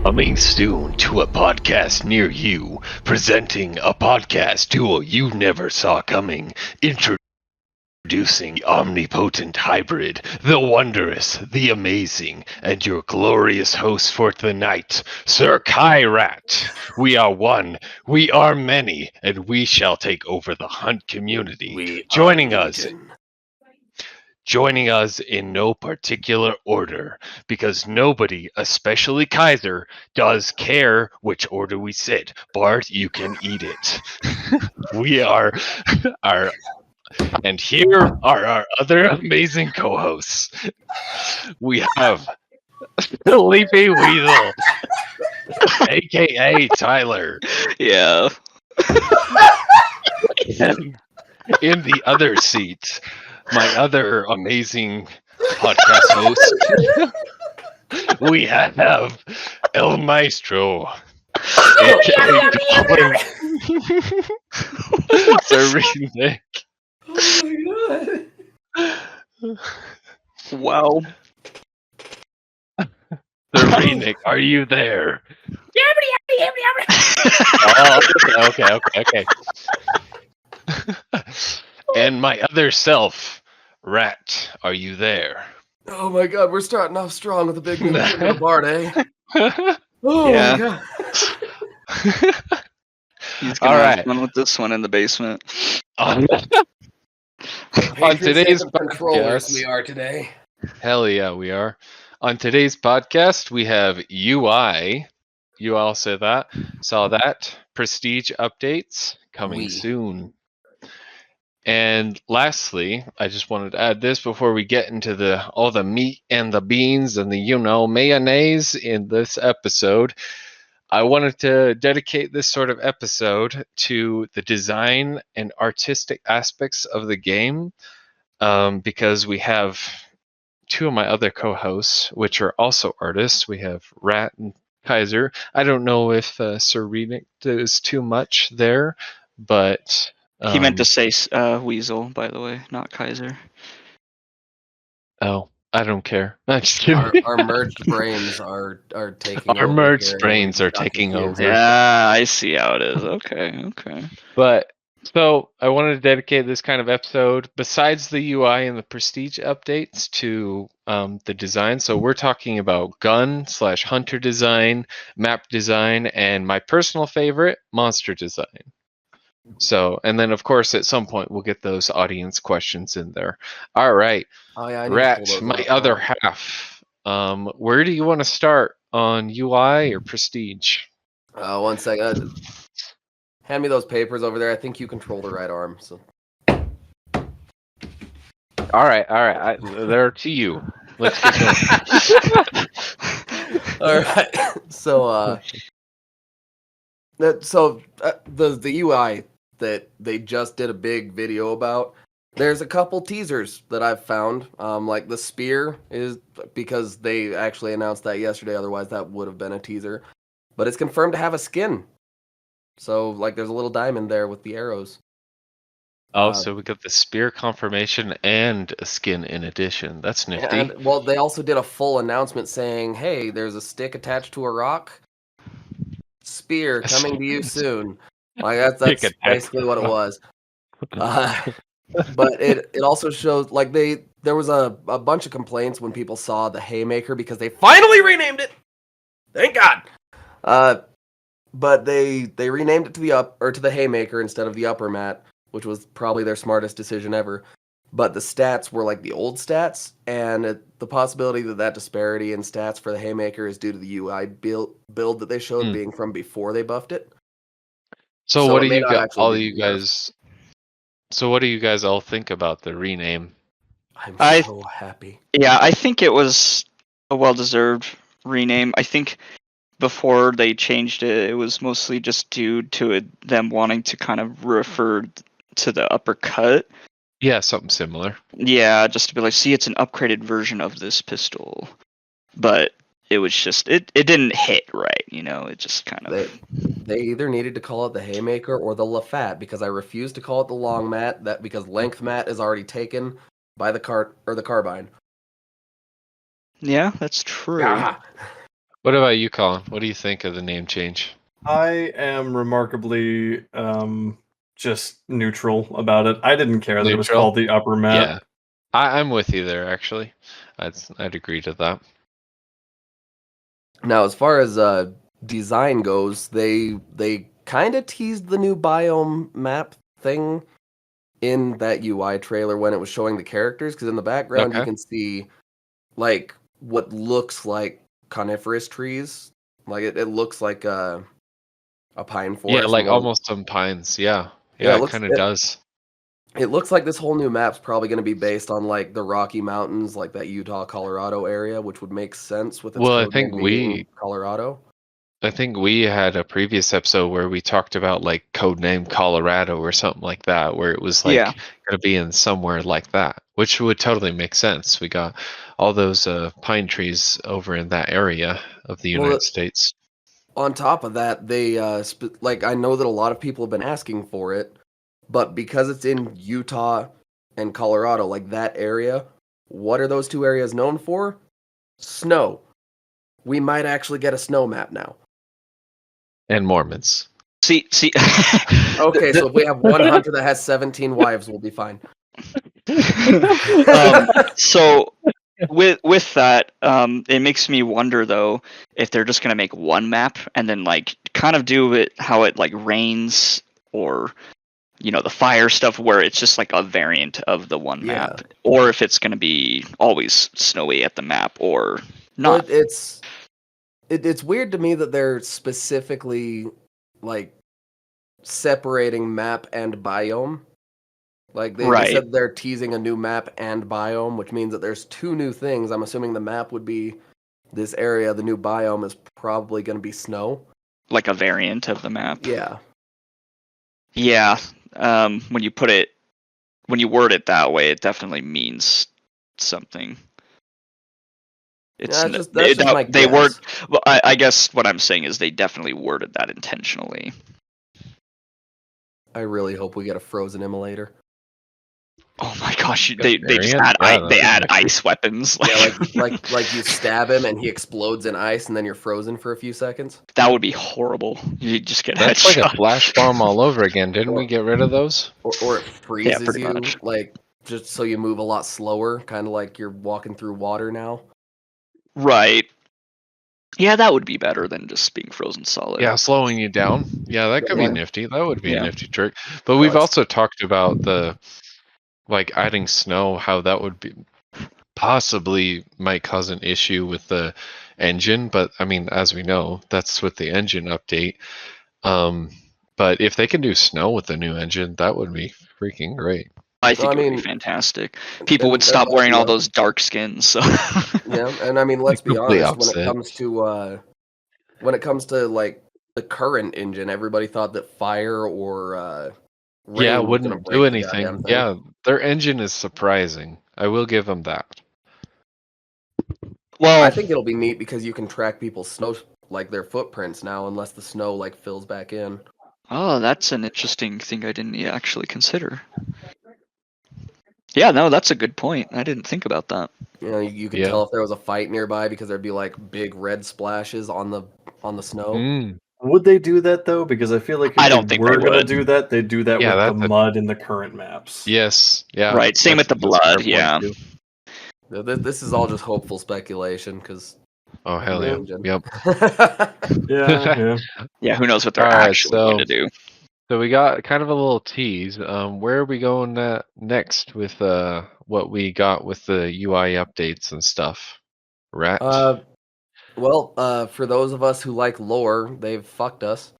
Coming soon to a podcast near you, presenting a podcast duo you never saw coming, introducing the omnipotent hybrid, the wondrous, the amazing, and your glorious host for the night, Sir Kyrat. We are one, we are many, and we shall take over the hunt community. We Joining are us Legion. joining us in no particular order, because nobody, especially Kaiser, does care which order we sit. Bart, you can eat it. We are our, and here are our other amazing co-hosts. We have Sleepy Weasel, aka Tyler, Yeah. and in the other seat, my other amazing podcast host. We have El Maestro, aka Goblin, serving Nick. Oh my god. Wow. Serving Nick, are you there? Oh, okay. And my other self, Rat, are you there? Oh my god, we're starting off strong with a big move from the Bard, eh? Oh Yeah. my god. He's gonna All have right. fun with this one in the basement. On Patriots today's and controllers podcast, we are today. hell yeah, we are. On today's podcast, we have UI. You all saw that. Prestige updates coming soon. And lastly, I just wanted to add this before we get into all the meat and the beans and the mayonnaise in this episode. I wanted to dedicate this sort of episode to the design and artistic aspects of the game, because we have two of my other co-hosts, which are also artists. We have Rat and Kaiser. I don't know if Sir Renick does too much there, but He meant to say Weasel, by the way, not Kaiser. oh, I don't care. I'm just kidding. Our merged brains are taking Our over. merged here, and brains we are got taking confused. over. Yeah, I see how it is. Okay. But so I wanted to dedicate this kind of episode, besides the UI and the prestige updates, to the design. So we're talking about gun/hunter design, map design, and my personal favorite, monster design. So, and then of course at some point we'll get those audience questions in there. All right, Oh yeah, I need Rat, to pull my those up. other half. Where do you want to start, on UI or prestige? 1 second. Hand me those papers over there. I think you control the right arm. So. All right. They're to you. Let's get going. All right. So, the UI that they just did a big video about. There's a couple teasers that I've found. Like the spear is because they actually announced that yesterday. Otherwise, that would have been a teaser. But it's confirmed to have a skin. So, like, there's a little diamond there with the arrows. Oh, so we got the spear confirmation and a skin in addition. That's nifty. And, well, they also did a full announcement saying, hey, there's a stick attached to a rock. Spear coming to you soon. Like, that's basically what it was. But it also shows, like, there was a bunch of complaints when people saw the Haymaker because they finally renamed it. Thank God. But they renamed it to the Haymaker instead of the upper mat, which was probably their smartest decision ever. But the stats were like the old stats, and the possibility that disparity in stats for the Haymaker is due to the UI build that they showed being from before they buffed it. So what do you guys? So what do you guys all think about the rename? I'm so happy. Yeah, I think it was a well-deserved rename. I think before they changed it, it was mostly just due to them wanting to kind of refer to the uppercut. Yeah, something similar. Yeah, just to be like, see, it's an upgraded version of this pistol. But it was just, it didn't hit right, it just kind of... They either needed to call it the Haymaker or the Lafat, because I refuse to call it the Long Mat, because Length Mat is already taken by the carbine. Yeah, that's true. Ah. What about you, Colin? What do you think of the name change? I am remarkably just neutral about it. I didn't care that it was Neutral? called the upper map. Yeah. I'm with you there, actually. I'd agree to that. Now, as far as design goes, they kind of teased the new biome map thing in that UI trailer when it was showing the characters, because in the background you Okay. can see like what looks like coniferous trees. Like it looks like a pine forest. Yeah, like from what- almost some pines. Yeah. Yeah, Yeah, it it looks kind of does. it looks like this whole new map's probably going to be based on like the Rocky Mountains, like that Utah, Colorado area, which would make sense with its Well, code name being Colorado. I think we had a previous episode where we talked about like codename Colorado or something like that, where it was like Yeah. going to be in somewhere like that, which would totally make sense. We got all those pine trees over in that area of the Well, United States. On top of that, they like I know that a lot of people have been asking for it, but because it's in Utah and Colorado, like that area, what are those two areas known for? Snow. We might actually get a snow map now. And Mormons. See. Okay, so if we have one hunter that has 17 wives, we'll be fine. So with that, it makes me wonder though if they're just gonna make one map and then like kind of do it how it like rains or the fire stuff where it's just like a variant of the one Yeah. map, or if it's gonna be always snowy at the map or not. But it's weird to me that they're specifically like separating map and biome. Like they Right. said they're teasing a new map and biome, which means that there's two new things. I'm assuming the map would be this area. The new biome is probably going to be snow. Like a variant of the map. Yeah. Yeah. When you word it that way, it definitely means something. That's just my they guess. word. Well, I guess what I'm saying is they definitely worded that intentionally. I really hope we get a frozen immolator. Oh my gosh! A They just variant? add Yeah, they that'd add be ice weapons. Yeah, like you stab him and he explodes in ice, and then you're frozen for a few seconds. That would be horrible. You just get That's like a headshot. flash bomb all over again. Didn't we get rid of those? Or it freezes pretty you, much. like just so you move a lot slower, kind of like you're walking through water now. Right. Yeah, that would be better than just being frozen solid. Yeah, slowing you down. Yeah, that could be like- nifty. That would be a Yeah. nifty trick. But we've it's- also talked about the like adding snow, how that would be possibly might cause an issue with the engine. But I mean, as we know, that's with the engine update. But if they can do snow with the new engine, that would be freaking great. I think I it would mean, be fantastic. People and- would stop and- wearing all yeah. those dark skins. So. Yeah, and I mean, let's be Complete honest. opposite. When it comes to like the current engine, everybody thought that fire or rain Yeah, was wouldn't gonna do break the anything. goddamn thing. Yeah, their engine is surprising. I will give them that. Well, I think it'll be neat because you can track people's snow, like their footprints now, unless the snow like fills back in. oh, that's an interesting thing I didn't actually consider. Yeah, no, that's a good point. I didn't think about that. You know, you could Yeah. tell if there was a fight nearby because there'd be like big red splashes on the snow. Mm. Would they do that though? Because I feel like if I don't they think they were gonna would. do that, they'd do that Yeah, with that's the a- mud in the current maps. Yes. Yeah. Right, same with the that's a fair blood, point, yeah. too. This is all just hopeful speculation because. Oh hell yeah. engine. Yep. Yeah. Yeah, who knows what they're Alright, actually going to do. So we got kind of a little tease. Where are we going next with what we got with the UI updates and stuff? Rat. Well, for those of us who like lore, they've fucked us.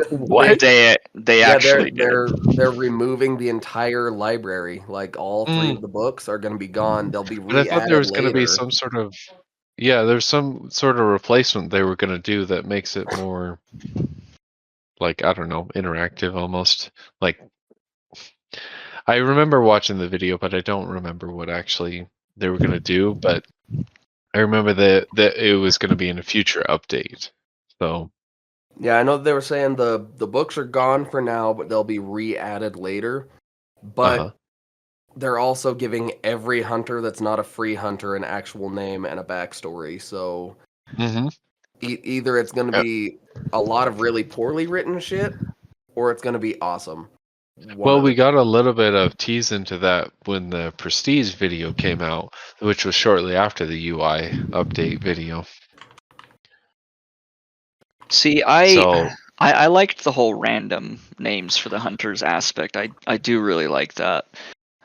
What? They Yeah, actually did. they're removing the entire library. Like all three of the books are going to be gone. They'll be But I re-added thought there was going to be later. some sort of there's some sort of replacement they were going to do that makes it more like I don't know, interactive almost. Like I remember watching the video, but I don't remember what actually they were going to do, but I remember that it was going to be in a future update. So, Yeah, I know they were saying the books are gone for now, but they'll be re-added later. But they're also giving every hunter that's not a free hunter an actual name and a backstory. So either it's going to be a lot of really poorly written shit, or it's going to be awesome. Well, we got a little bit of tease into that when the Prestige video came out, which was shortly after the UI update video. See, I liked the whole random names for the hunters aspect. I do really like that,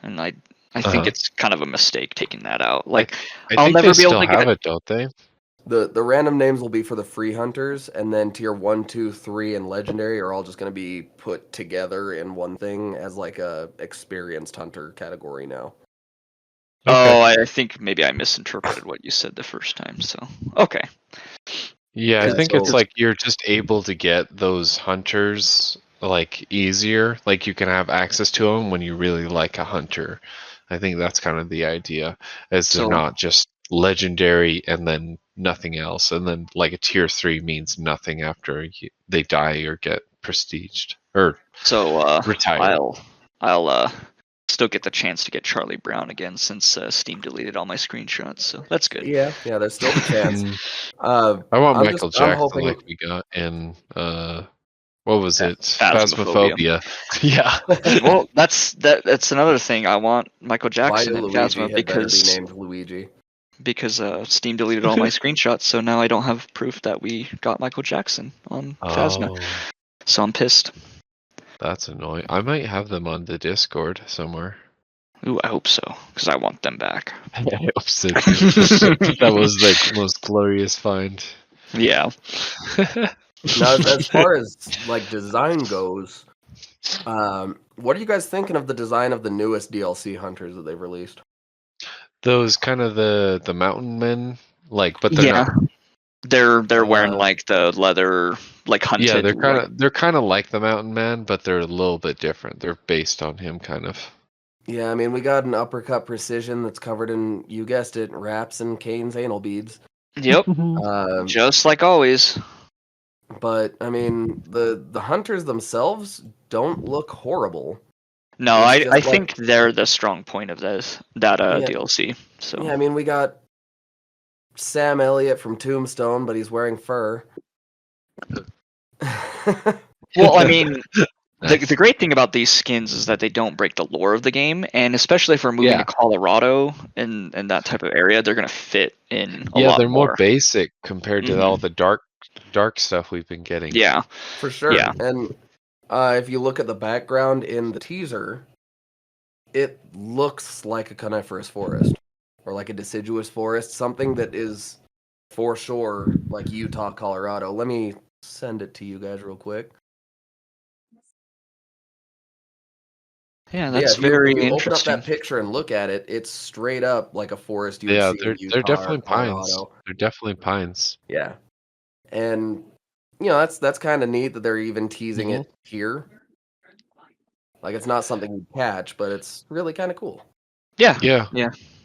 and I think it's kind of a mistake taking that out. Like, I'll never be able to get it, don't they? The random names will be for the free hunters, and then tier 1, 2, 3, and legendary are all just going to be put together in one thing as like a experienced hunter category now. Oh, I think maybe I misinterpreted what you said the first time. So okay. Yeah, I think it's like you're just able to get those hunters like easier. Like you can have access to them when you really like a hunter. I think that's kind of the idea, as they're not just legendary and then nothing else, and then like a tier 3 means nothing after they die or get prestiged or retired. I'll still get the chance to get Charlie Brown again since Steam deleted all my screenshots, so that's good. Yeah, there's still the chance. I want Michael Jackson like we got in what was it? Phasmophobia. Yeah. Well, that's another thing. I want Michael Jackson in Phasma because be named Luigi. Because Steam deleted all my screenshots, so now I don't have proof that we got Michael Jackson on Phasma. So I'm pissed. That's annoying. I might have them on the Discord somewhere. Ooh, I hope so, because I want them back. I hope so too. That was like the most glorious find. Yeah. Now, as far as like design goes, what are you guys thinking of the design of the newest DLC hunters that they've released? Those kind of the mountain men, like, but they're not. They're wearing like the leather, like hunted. Yeah, they're kind of like the mountain man, but they're a little bit different. They're based on him, kind of. Yeah, I mean, we got an uppercut precision that's covered in, you guessed it, wraps and Kane's anal beads. Yep. Just like always. But I mean, the hunters themselves don't look horrible. No, I think they're the strong point of that DLC. So yeah, I mean, we got Sam Elliott from Tombstone, but he's wearing fur. Well, I mean, the great thing about these skins is that they don't break the lore of the game, and especially if we're moving to Colorado and that type of area, they're gonna fit in a lot more. Yeah, they're more basic compared to all the dark stuff we've been getting. Yeah, for sure. Yeah. And if you look at the background in the teaser, it looks like a coniferous forest or like a deciduous forest, something that is for sure like Utah, Colorado. Let me send it to you guys real quick. Yeah, that's very if you interesting. Open up that picture and look at it. It's straight up like a forest you would see in Utah, they're definitely Colorado. pines. They're definitely pines. Yeah, and you know that's kind of neat that they're even teasing it here. Like it's not something you catch, but it's really kind of cool. Yeah.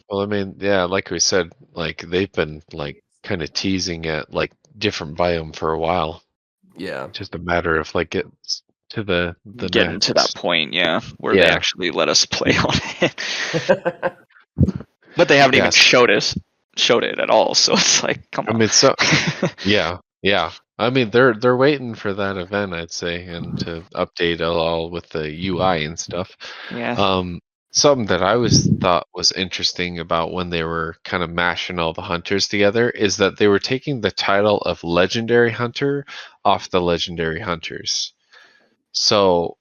Well, I mean, yeah, like we said, like they've been like kind of teasing at like different biome for a while. Yeah, just a matter of like it's to the getting to that point, where they actually let us play on it. But they haven't even showed it at all, so it's like, come on. I mean, so yeah. I mean, they're waiting for that event, I'd say, and to update it all with the UI and stuff. Yeah. Something that I thought was interesting about when they were kind of mashing all the hunters together is that they were taking the title of Legendary Hunter off the Legendary Hunters. So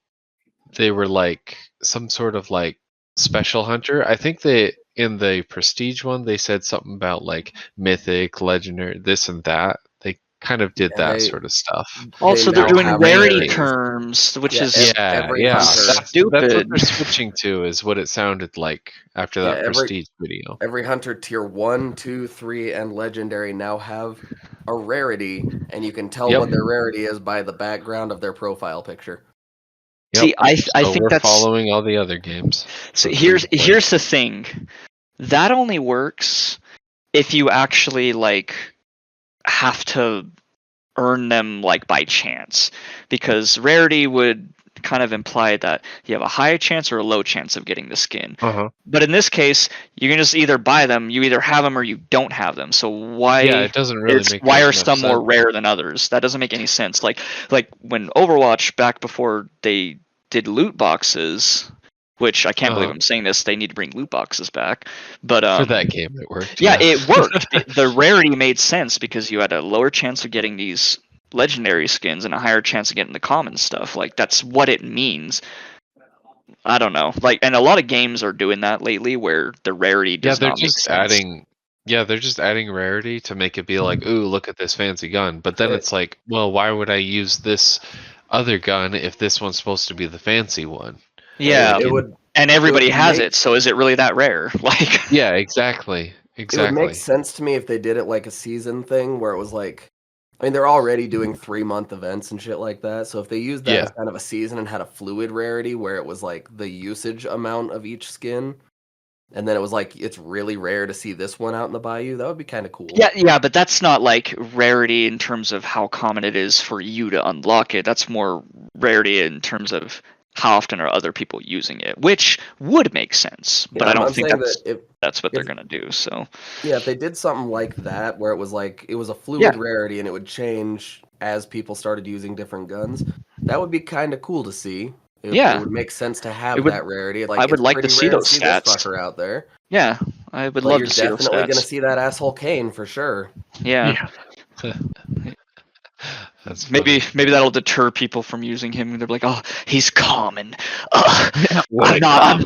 they were like some sort of like special hunter. I think in the Prestige one they said something about like mythic, legendary, this and that. They kind of did that sort of stuff. Also, they're doing rarity terms, which is every hunter. Stupid. That's what they're switching to, is what it sounded like after that Prestige video. Every hunter tier 1, 2, 3, and legendary now have a rarity, and you can tell what their rarity is by the background of their profile picture. Yep. See, I think we're that's following all the other games. So here's the thing. That only works if you actually like have to earn them like by chance, because rarity would kind of implied that you have a high chance or a low chance of getting the skin. Uh-huh. But in this case, you can just either buy them, you either have them or you don't have them. So why it doesn't really make why are much some more sense. rare than others? That doesn't make any sense. Like when Overwatch, back before they did loot boxes, which I can't believe I'm saying this, they need to bring loot boxes back. But For that game, it worked. yeah, it worked. The rarity made sense because you had a lower chance of getting these legendary skins and a higher chance of getting the common stuff. Like, that's what it means. I don't know. Like, and a lot of games are doing that lately where the rarity does they're not make just sense. adding. Yeah, they're just adding rarity to make it be like, ooh, look at this fancy gun. But then it's like, well, why would I use this other gun if this one's supposed to be the fancy one? Yeah, it would. and everybody would has make- it, so is it really that rare? Like, Yeah, exactly. It would make Exactly. sense to me if they did it like a season thing where it was like, I mean, they're already doing 3-month events and shit like that. So if they used that as kind of a season and had a fluid rarity where it was like the usage amount of each skin, and then it was like it's really rare to see this one out in the bayou, that would be kind of cool. yeah, but that's not like rarity in terms of how common it is for you to unlock it. That's more rarity in terms of how often are other people using it, which would make sense. But I don't think that's what they're gonna do. So yeah, if they did something like that where it was like it was a fluid rarity and it would change as people started using different guns, that would be kind of cool to see. It would make sense to have that rarity. Like, I would like to see those stats. This fucker out there. Yeah, I would love to see those stats. You're definitely going to see that asshole Kane for sure. Yeah. That's maybe that'll deter people from using him. They're like, oh, he's common. I'm not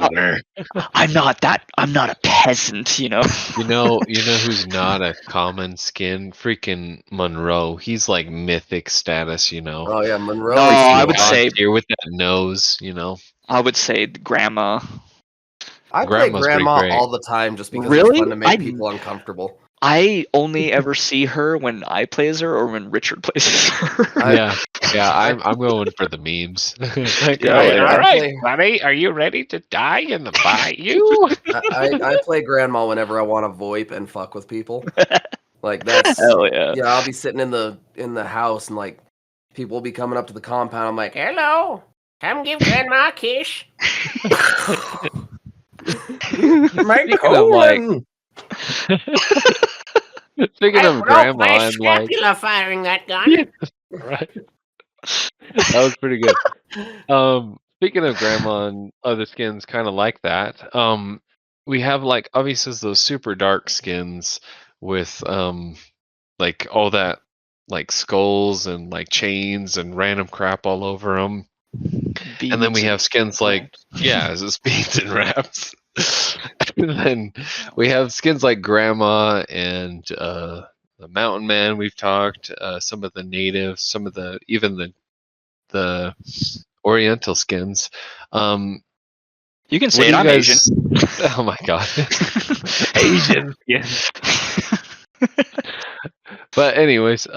a peasant, you know. You know who's not a common skin? Freaking Monroe. He's like mythic status, you know. Oh yeah, Monroe. No, I would say here with that nose, you know. I would say Grandma. I play Grandma all the time just because it's fun to make people uncomfortable. I only ever see her when I play as her or when Richard plays as her. I'm going for the memes. Like, all right, buddy, are you ready to die in the bayou? I play Grandma whenever I want to VoIP and fuck with people. Like, that's hell yeah. Yeah, I'll be sitting in the house and like people will be coming up to the compound. I'm like, hello, come give Grandma a kiss. My colon. Speaking of Grandma, I'm like, firing that gun. Right. That was pretty good. Speaking of Grandma and other skins kind of like that, we have like obviously those super dark skins with like all that like skulls and like chains and random crap all over them. And then we have skins like it's beads and wraps. And then we have skins like Grandma and the Mountain Man. We've talked some of the natives, some of the even the Oriental skins. You can say it. I'm Asian. Oh my god, Asian skins. But anyways,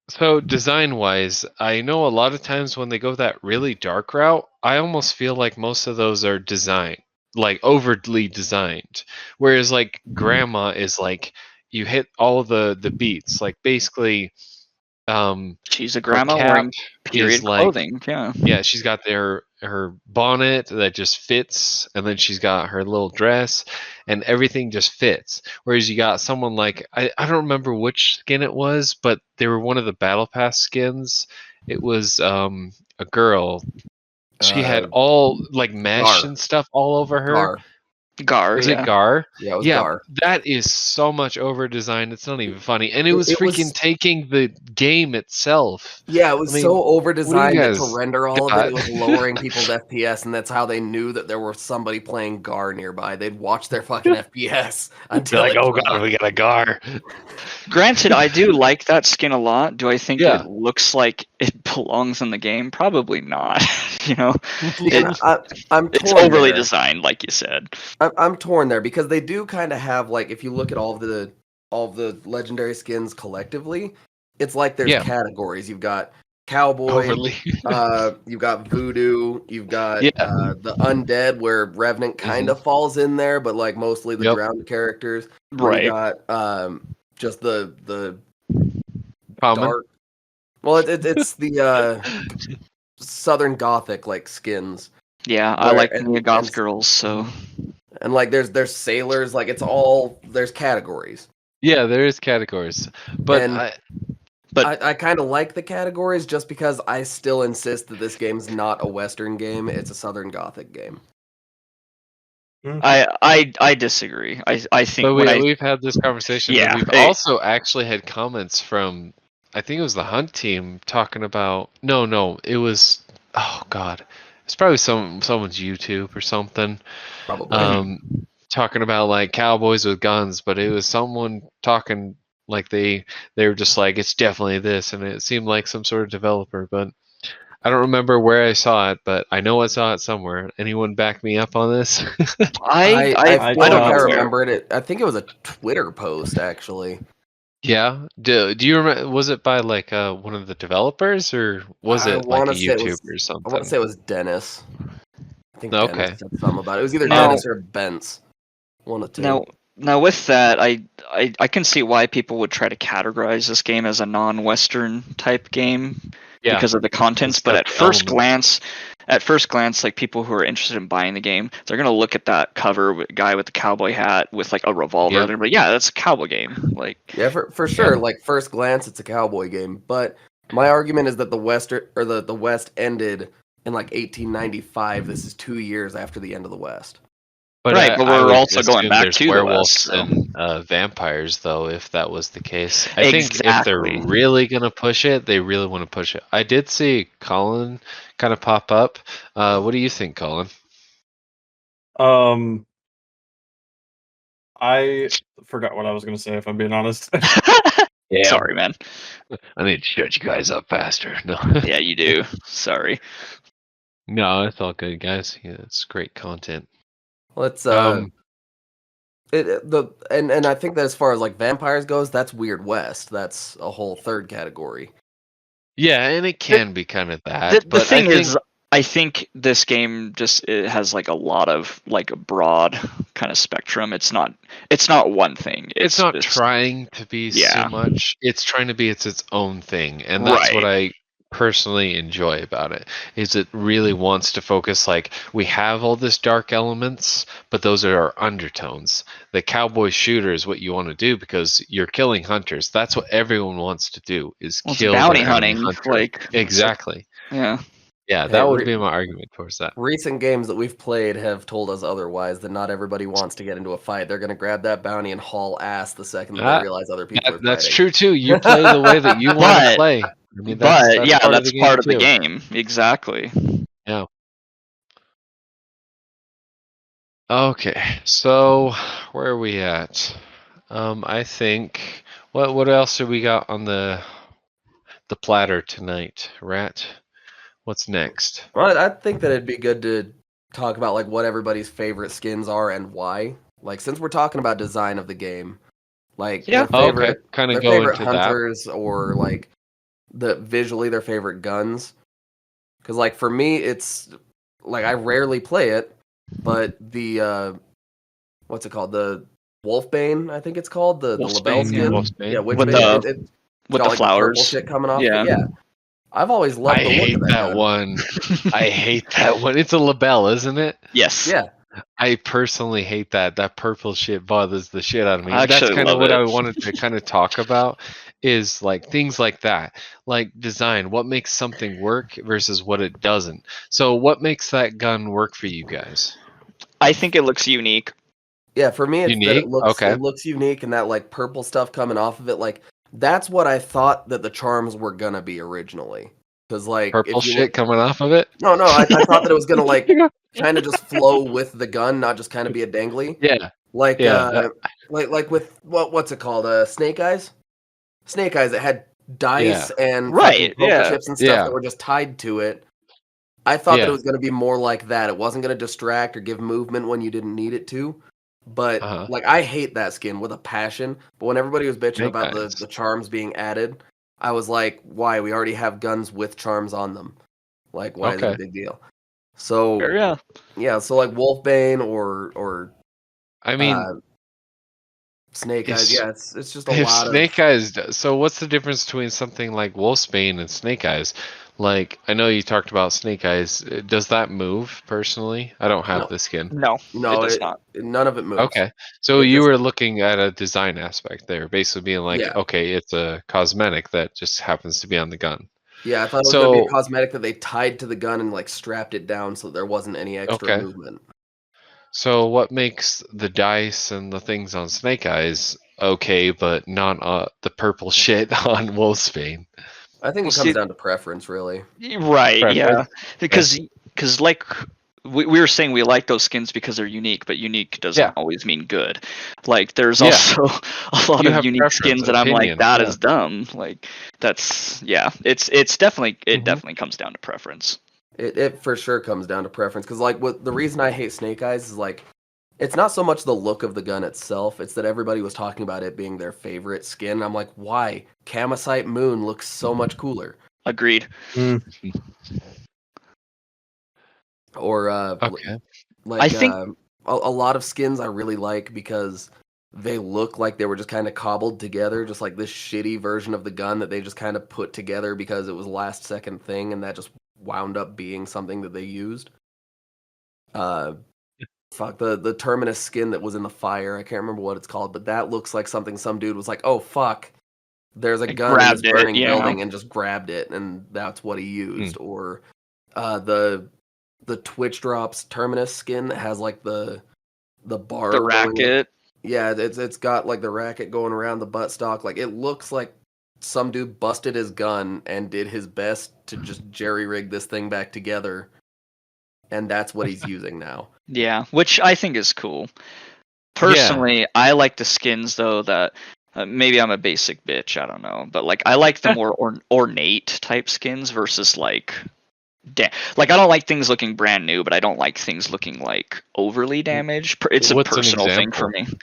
so design-wise, I know a lot of times when they go that really dark route, I almost feel like most of those are designed, like overly designed. Whereas like Grandma is like you hit all the beats, like basically she's a grandma wearing period clothing. Yeah, she's got her bonnet that just fits, and then she's got her little dress, and everything just fits. Whereas you got someone like I don't remember which skin it was, but they were one of the Battle Pass skins. It was a girl. She had all like mesh and stuff all over her. Gar. Was it Gar? Yeah, it was Gar. That is so much over designed. It's not even funny, and it was freaking taking the game itself. Yeah, it was so over designed to render all of it. It was lowering people's FPS, and that's how they knew that there was somebody playing Gar nearby. They'd watch their fucking FPS until like, oh god, we got a Gar. Granted, I do like that skin a lot. Do I think it looks like it belongs in the game? Probably not. You know, it's overly designed, like you said. I'm torn there because they do kind of have like if you look at all of the legendary skins collectively, it's like there's categories. You've got cowboy, you've got voodoo, you've got the undead where Revenant kind of falls in there, but like mostly the ground characters. Right. You got just the common. dark. Well, it's the Southern Gothic like skins. Yeah, I Where- like and- the goth and- girls, so And like there's sailors, like it's all there's categories. Yeah, there is categories, but And I kind of like the categories just because I still insist that this game's not a Western game; it's a Southern Gothic game. I disagree. I think but when we've had this conversation. Yeah, and we've also actually had comments from, I think it was the Hunt team talking about. No, it was. Oh God, it's probably someone's YouTube or something. Probably. Talking about like cowboys with guns, but it was someone talking like they were just like it's definitely this, and it seemed like some sort of developer, but I don't remember where I saw it, but I know I saw it somewhere. Anyone back me up on this? I feel don't like know I where. remembered it. I think it was a Twitter post actually. Yeah. Do you remember? Was it by like one of the developers, or was I it like wanna a say it was- YouTuber or I want to something? say it was Dennis. I think Okay. Dennis said something about it. It was either Now- Dennis or Bence. One of two. Now with that, I can see why people would try to categorize this game as a non-Western type game Yeah. because of the contents. It's But got at the first glance, like people who are interested in buying the game, they're gonna look at that cover with guy with the cowboy hat with like a revolver. Yep. They're like, yeah, that's a cowboy game. Like, Yeah, for sure. Like first glance, it's a cowboy game. But my argument is that the West ended in like 1895. This is 2 years after the end of the West. But Right, but I we're would also going assume back there's to the werewolves West, so. and vampires, though, if that was the case. I think if they're Exactly. really gonna push it, they really want to push it. I did see Colin kind of pop up. What do you think, Colin? I forgot what I was going to say, if I'm being honest. Sorry, man. I need to shut you guys up faster. No, Yeah, you do. Sorry. no, it's all good, guys. Yeah, it's great content. Let's Um, and I think that as far as like vampires goes, that's Weird West. That's a whole third category. yeah, and it can be kind of that, The but thing I think is, I think this game it has like a lot of like a broad kind of spectrum. It's not one thing. it's not trying to be Yeah. so much. It's trying to be its own thing, and that's what I personally enjoy about it. Is it really wants to focus like we have all this dark elements, but those are our undertones. The cowboy shooter is what you want to do because you're killing hunters. That's what everyone wants to do is Well, it's kill bounty their enemy hunting, hunter. like Exactly. yeah. Yeah, Hey, that would be my argument towards that. Recent games that we've played have told us otherwise. That not everybody wants to get into a fight. They're going to grab that bounty and haul ass the second that they realize other people are That's fighting. true too. You play the way that you want to play. I mean, that's part of the too. game. Exactly. Yeah. Okay, so where are we at? I think what else have we got on the platter tonight, Rat? What's next? Well, I think that it'd be good to talk about like what everybody's favorite skins are and why. Like since we're talking about design of the game, like Yeah. their favorite, Okay, kind their of go favorite into that. hunters or like visually their favorite guns. Because like for me, it's like I rarely play it, but the what's it called? The Wolfbane, I think it's called the label Wolfsbane, skin. Wolfsbane. Yeah, With Witchbane. the- It's With got, the like, purple flowers. shit coming off. Yeah. It. Yeah, I've always loved I the look hate of that gun. one. I hate that one. It's a label, isn't it? Yes. Yeah, I personally hate that. That purple shit bothers the shit out of me. I That's actually kind of love what it. I wanted to kind of talk about is like things like that. Like design, what makes something work versus what it doesn't. So what makes that gun work for you guys? I think it looks unique. yeah. For me, it's that Unique? Okay. it looks unique, and that like purple stuff coming off of it. Like that's what I thought that the charms were gonna be originally. Because like Purple if you shit coming off of it? no, I thought that it was gonna like kind of just flow with the gun, not just kind of be a dangly. Yeah. Like Yeah, like with what's it called? Snake Eyes. Snake Eyes. It had dice and Right, fucking poker yeah. chips and stuff Yeah. that were just tied to it. I thought that Yeah. it was going to be more like that. It wasn't going to distract or give movement when you didn't need it to. But like I hate that skin with a passion. But when everybody was bitching Snake about Eyes. the charms being added, I was like, why? We already have guns with charms on them. Like, why is it a Okay. big deal? So Yeah. yeah, so like Wolfbane or I mean, Snake Eyes. Is- Yeah, it's just a if lot Snake of Eyes, so what's the difference between something like Wolfsbane and Snake Eyes? Like, I know you talked about Snake Eyes. Does that move personally? I don't have No. the skin. No, No, it does not. none of it moves. Okay. So It you just- were looking at a design aspect there, basically being like, Yeah. okay, it's a cosmetic that just happens to be on the gun. Yeah, I thought it was gonna be a So, cosmetic that they tied to the gun and like strapped it down so there wasn't any extra okay. movement. So what makes the dice and the things on Snake Eyes okay, but not the purple shit on Wolfsbane? I think Well, it comes see- down to preference, really. Right, yeah. Preference? Because like we were saying we like those skins because they're unique, but unique doesn't Yeah. always mean good. Like there's Yeah. also a lot You of have unique preference, skins that I'm like, opinion, that yeah. is dumb. Like that's it's definitely Mhm. definitely comes down to preference. It for sure comes down to preference because like what the reason I hate Snake Eyes is like it's not so much the look of the gun itself, it's that everybody was talking about it being their favorite skin. I'm like, why? Kamacite Moon looks so much cooler. Agreed. Or Okay. like I think a lot of skins I really like because they look like they were just kind of cobbled together, just like this shitty version of the gun that they just kind of put together because it was last second thing and that just wound up being something that they used. Fuck the Terminus skin that was in the fire. I can't remember what it's called, but that looks like something some dude was like, "Oh fuck, there's a I gun in this grabbed it, burning yeah. building," and just grabbed it, and that's what he used. Or the Twitch Drops Terminus skin that has like the bar the going- racket. Yeah, it's got like the racket going around the buttstock. Like it looks like some dude busted his gun and did his best to just jerry rig this thing back together, and that's what he's using now. Yeah, which I think is cool. Personally, I like the skins though that maybe I'm a basic bitch, I don't know, but like I like the more ornate type skins versus like like I don't like things looking brand new, but I don't like things looking like overly damaged. It's a What's an personal thing for example?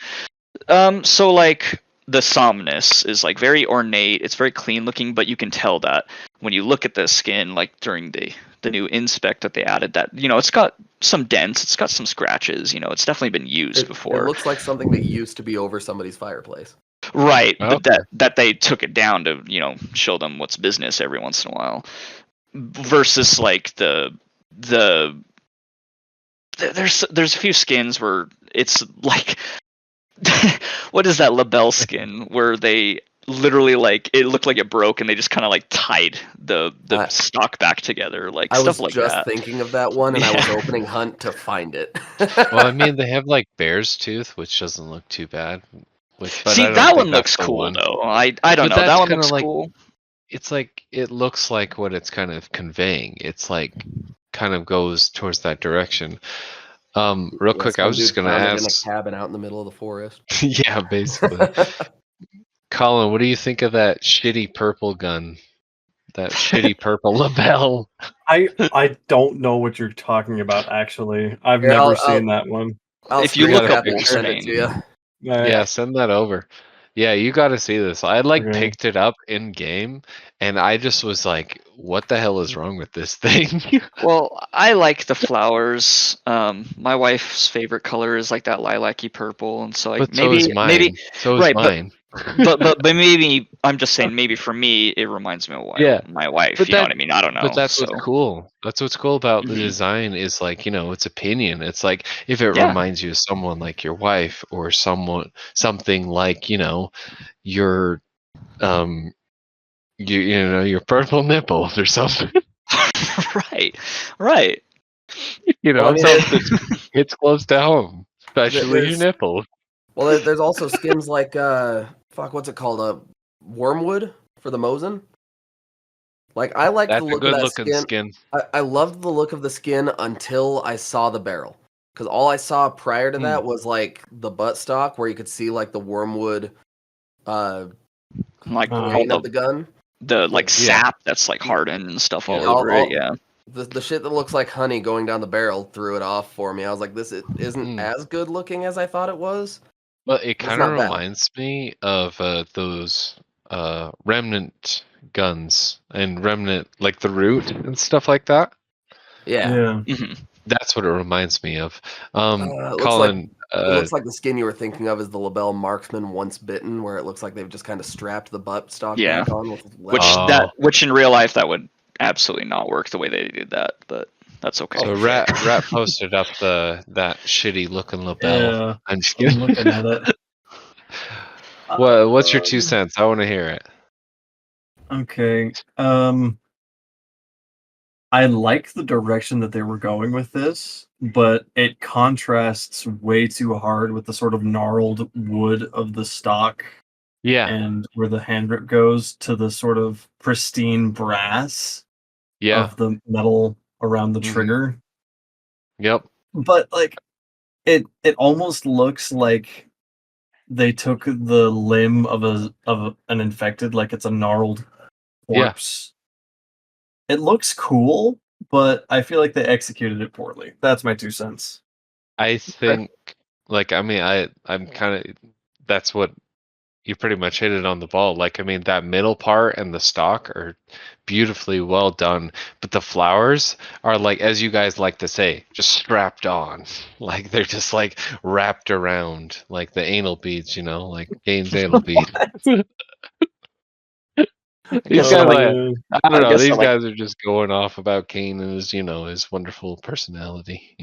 me. So like the Somnus is like very ornate, it's very clean looking, but you can tell that when you look at the skin, like during the new inspect that they added, that it's got some dents, it's got some scratches, it's definitely been used before. It looks like something that used to be over somebody's fireplace. Right, Okay. but that they took it down to show them what's business every once in a while, versus like there's a few skins where it's like what is that label skin where they literally like it looked like it broke and they just kind of like tied the stock back together, like I stuff was like just that. thinking of that one, and I was Yeah. opening Hunt to find it. Well, I mean, they have like bear's tooth, which doesn't look too bad. But See, I don't that think one that's looks the cool one. though. I don't But know. That that's one kinda looks like- cool. It's like it looks like what it's kind of conveying. It's like kind of goes towards that direction. Real Yeah, quick, I some was just dude gonna found it in a ask. cabin out in the middle of the forest. Yeah, basically. Colin, what do you think of that shitty purple gun? That shitty purple label? I don't know what you're talking about. Actually, I've Here, never I'll- seen that one. I'll If you screen look cap up it and send it to you. Yeah, send that over. Yeah, you got to see this. I like Okay. picked it up in game, and I just was like, "What the hell is wrong with this thing?" Well, I like the flowers. My wife's favorite color is like that lilac-y purple, and so like But so is mine. maybe So is right, mine. but maybe I'm just saying maybe for me it reminds me of Yeah. my wife. But You know what I mean? I don't know. But that's so. what's cool. That's what's cool about the Mhm. design is like, it's opinion. It's like if it Yeah. reminds you of someone like your wife or something like, your your purple nipples or something. Right. Well, I mean, something it's close to home, especially your there's- nipples. Well, there's also skins like what's it called? Wormwood for the Mosin. Like I like That's the a look good of that looking skin. I loved the look of the skin until I saw the barrel. Because all I saw prior to that was like the buttstock where you could see like the wormwood Like grain all of the gun. the like Yeah. sap that's like hardened and stuff all Yeah. over All- it. Yeah. The shit that looks like honey going down the barrel threw it off for me. I was like, this isn't as good looking as I thought it was. But it It's kind of not bad. reminds me of those remnant guns and remnant like the root and stuff like that. Yeah. Mhm. That's what it reminds me of. It Colin, looks like the skin you were thinking of is the Labelle Marksman Once Bitten, where it looks like they've just kind of strapped the buttstock Yeah. back on with Which leather. Oh. which in real life that would absolutely not work the way they did that, but that's okay. So Rat posted up that shitty looking lapel. Yeah, I'm just I'm kidding. looking at it. What's your 2 cents? I want to hear it. Okay. I like the direction that they were going with this, but it contrasts way too hard with the sort of gnarled wood of the stock Yeah, and where the hand grip goes to the sort of pristine brass yeah, of the metal around the Mhm. trigger. yep, But like it almost looks like they took the limb of an infected, like it's a gnarled yeah. corpse. It looks cool, but I feel like they executed it poorly. That's my 2 cents. I think, like, I mean, I'm kind of. That's what you pretty much hit it on the ball. Like, I mean, that middle part and the stalk are beautifully well done, but the flowers are like, as you guys like to say, just strapped on. Like they're just like wrapped around, like the anal beads, like Gaines anal bead. These guess I guys, like- I don't know. guess I These like- guys are just going off about Kane and his wonderful personality.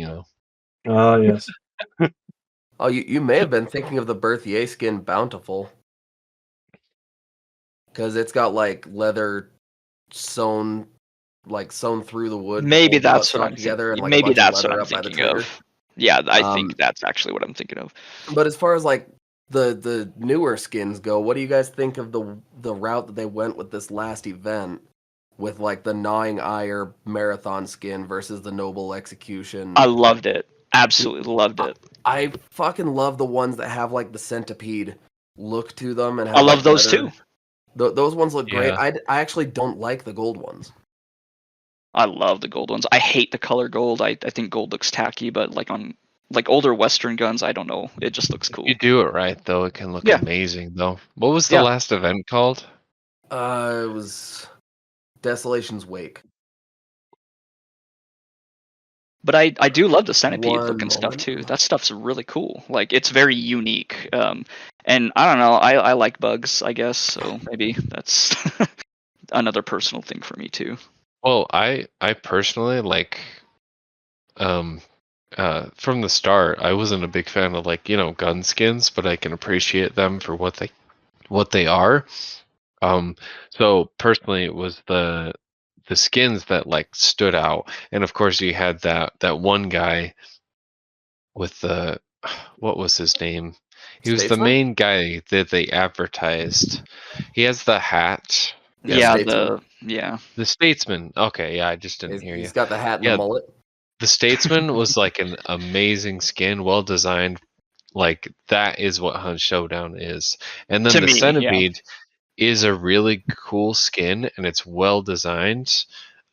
Ah, yes. Oh, you may have been thinking of the Berthier skin Bountiful. Because it's got like leather sewn through the wood. to Maybe hold the that's what buttstock I'm together, and thinking. like a Maybe bunch of that's what leather I'm up by the thinking trigger. of. Yeah, I Um, think that's actually what I'm thinking of. But as far as like the newer skins go, what do you guys think of the route that they went with this last event, with like the Gnawing Ire marathon skin versus the Noble Execution? I loved it. Absolutely loved it. I fucking love the ones that have like the centipede look to them and have I love like, those leather. too. Those ones look great. Yeah. I actually don't like the gold ones. I love the gold ones. I hate the color gold. I think gold looks tacky, but like on like older Western guns, I don't know. It just looks cool. You do it right, though. It can look Yeah. amazing, though. What was the Yeah. last event called? It was Desolation's Wake. But I do love the centipede One looking stuff moment. too. That stuff's really cool. Like it's very unique. And I don't know. I like bugs, I guess. So maybe that's another personal thing for me too. Well, I personally like from the start, I wasn't a big fan of gun skins, but I can appreciate them for what they are. So personally, it was the skins that stood out, and of course you had that one guy with what was his name? He was the Statesman? main guy that they advertised. He has the hat. Yeah, Yeah, Statesman. The Statesman. Okay, yeah, I just didn't hear you. He's got the hat and Yeah. the mullet. The Statesman was like an amazing skin, well designed. Like that is what Hunt Showdown is. And then To the me, yeah. Centipede is a really cool skin, and it's well designed.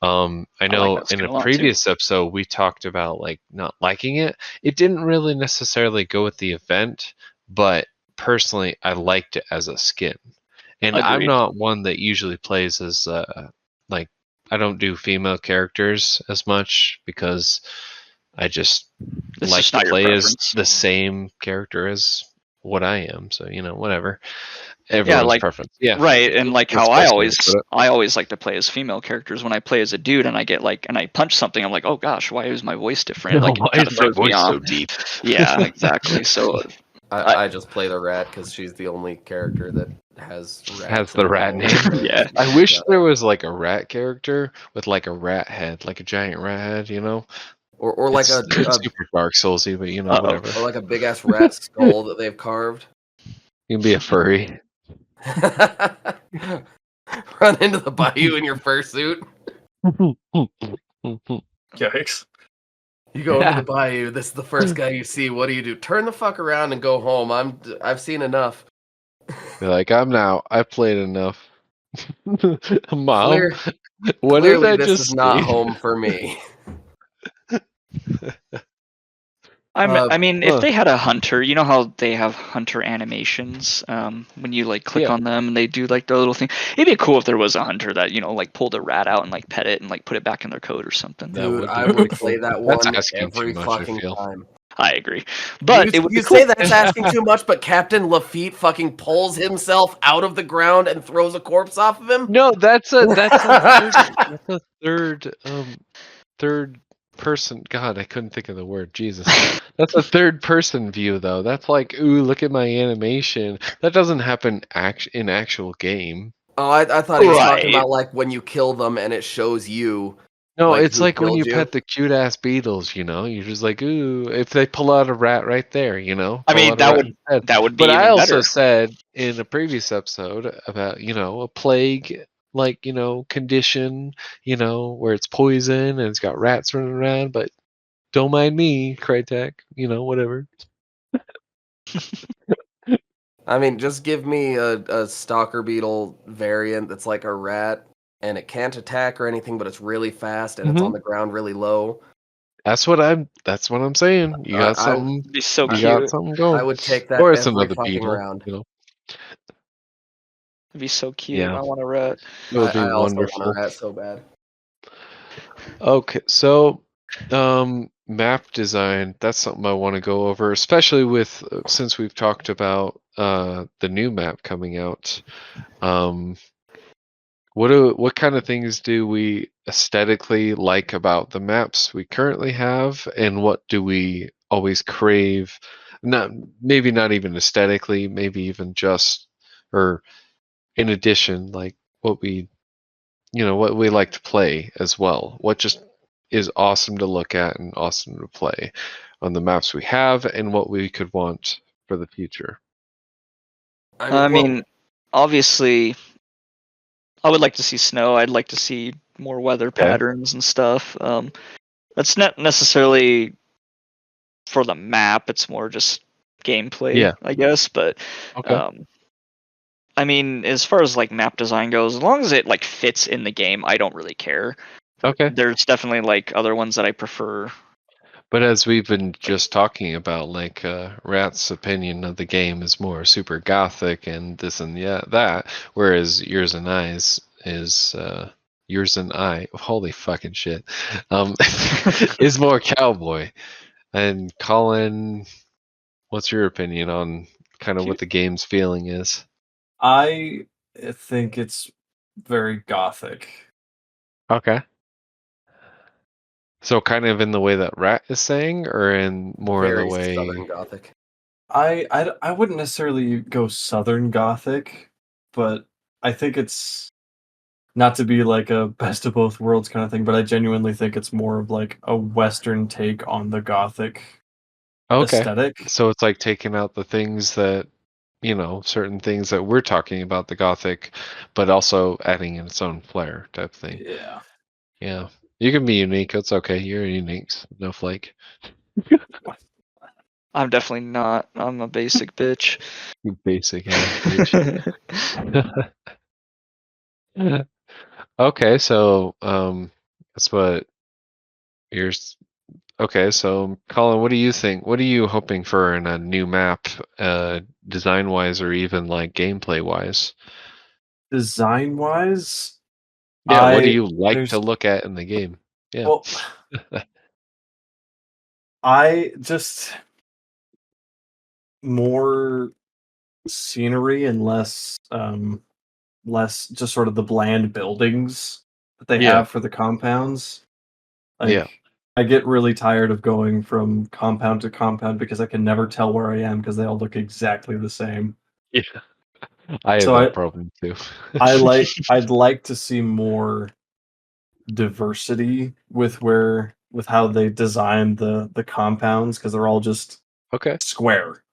I know that skin in a a lot, too. previous episode we talked about not liking it. It didn't really necessarily go with the event, but personally I liked it as a skin. And I'm Agreed. not one that usually plays as I don't do female characters as much because I just It's like just to not your play as preference. the same character as what I am. So whatever. Everyone's like- preference. Yeah. Right, and like That's how the I best way to put it. always like to play as female characters. When I play as a dude and I get and I punch something, I'm like, oh gosh, why is my voice different? Like, Why it kinda is my throws me voice off. so deep? Yeah, exactly. So I just play the rat because she's the only character that has Has the rat name. Yeah. I wish there was like a rat character with like a rat head, like a giant rat head, or like it's super Dark Soulsy, but Uh-oh. whatever. or like a big ass rat skull that they've carved. You can be a furry. Run into the bayou in your fursuit. Yikes. You go into the bayou. This is the first guy you see. What do? Turn the fuck around and go home. I've seen enough. You're like, I'm now. I played enough. Mom, what did Clearly, I this just is not see? home for me. I mean, if Huh. they had a hunter, you know how they have hunter animations when you click Yeah. on them and they do their little thing. It'd be cool if there was a hunter that pulled a rat out and pet it and put it back in their coat or something. That Dude, would be I pretty would cool. play that That's one asking too every much, I fucking feel. time. I agree. But it would you be cool. say that's asking too much, but Captain Lafitte fucking pulls himself out of the ground and throws a corpse off of him? No, that's a third person. God, I couldn't think of the word. Jesus. That's a third person view though. That's like, ooh, look at my animation. That doesn't happen in actual game. Oh, I thought he was talking Right. about like when you kill them and it shows you. No, Like, it's who like when killed you you? pet the cute ass beetles, you know, you're just like, ooh, if they pull out a rat right there, you know. I pull mean, out a rat instead. that would be But I even also better. said in a previous episode about, a plague, like, condition, where it's poison and it's got rats running around, but don't mind me, Crytek, whatever. I mean, just give me a stalker beetle variant that's like a rat and it can't attack or anything, but it's really fast and it's on the ground really low. That's what I'm saying. You got I something. It'd be so You cute. got something going. I would take that Or it's every another fucking beetle, round. It'd be so cute. Yeah. I want a rat. It would be I also want wonderful. a rat so bad. Okay, so map design, that's something I want to go over, especially with since we've talked about the new map coming out. What kind of things do we aesthetically like about the maps we currently have, and what do we always crave? Maybe not even aesthetically, maybe even just or in addition, like what we like to play as well. What just is awesome to look at and awesome to play on the maps we have, and what we could want for the future. I mean, obviously, I would like to see snow. I'd like to see more weather patterns and stuff. That's not necessarily for the map. It's more just gameplay, I guess. But I mean, as far as like map design goes, as long as it like fits in the game, I don't really care. Okay. There's definitely like other ones that I prefer. But as we've been just talking about, like Rat's opinion of the game is more super gothic and this and that, whereas yours and I's is yours and I, holy fucking shit, is more cowboy. And Colin, what's your opinion on kind of what the game's feeling is? I think it's very gothic. Okay. So kind of in the way that Rat is saying, or in more of the very way Southern Gothic. I wouldn't necessarily go Southern Gothic, but I think it's not to be like a best of both worlds kind of thing, but I genuinely think it's more of like a Western take on the Gothic aesthetic. So it's like taking out the things that, certain things that we're talking about, the Gothic, but also adding in its own flair type thing. Yeah. Yeah. You can be unique. It's okay. You're unique. No flake. I'm definitely not. I'm a basic bitch. You basic ass bitch. Okay, so that's what yours. Okay, so Colin, what do you think? What are you hoping for in a new map, design wise or even like gameplay wise? Design wise, Yeah, what do you like to look at in the game? Yeah. Well, I just more scenery and less just sort of the bland buildings that they have for the compounds. Like I get really tired of going from compound to compound because I can never tell where I am because they all look exactly the same. Yeah. I have that problem too. I'd like to see more diversity with how they design the compounds because they're all just square.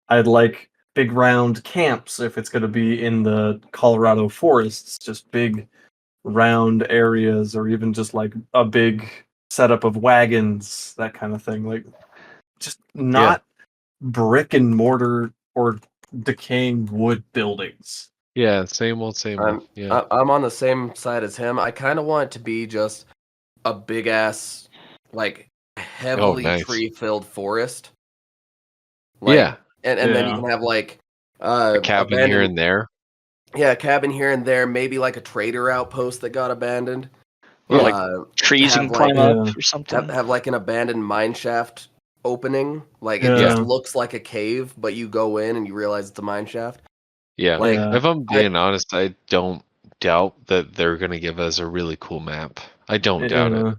I'd like big round camps if it's going to be in the Colorado forests, just big round areas, or even just like a big setup of wagons, that kind of thing. Like just not brick and mortar or decaying wood buildings. Yeah, same old, same old. Yeah. I'm on the same side as him. I kind of want it to be just a big ass, like heavily tree filled forest. Like, and then you can have like a cabin here and there. Yeah, a cabin here and there. Maybe like a trader outpost that got abandoned. Or like trees you can climb up or something. Have like an abandoned mine shaft opening. Like it just looks like a cave, but you go in and you realize it's a mine shaft. Yeah. Like, if I'm being honest, I don't doubt that they're gonna give us a really cool map. I don't doubt it.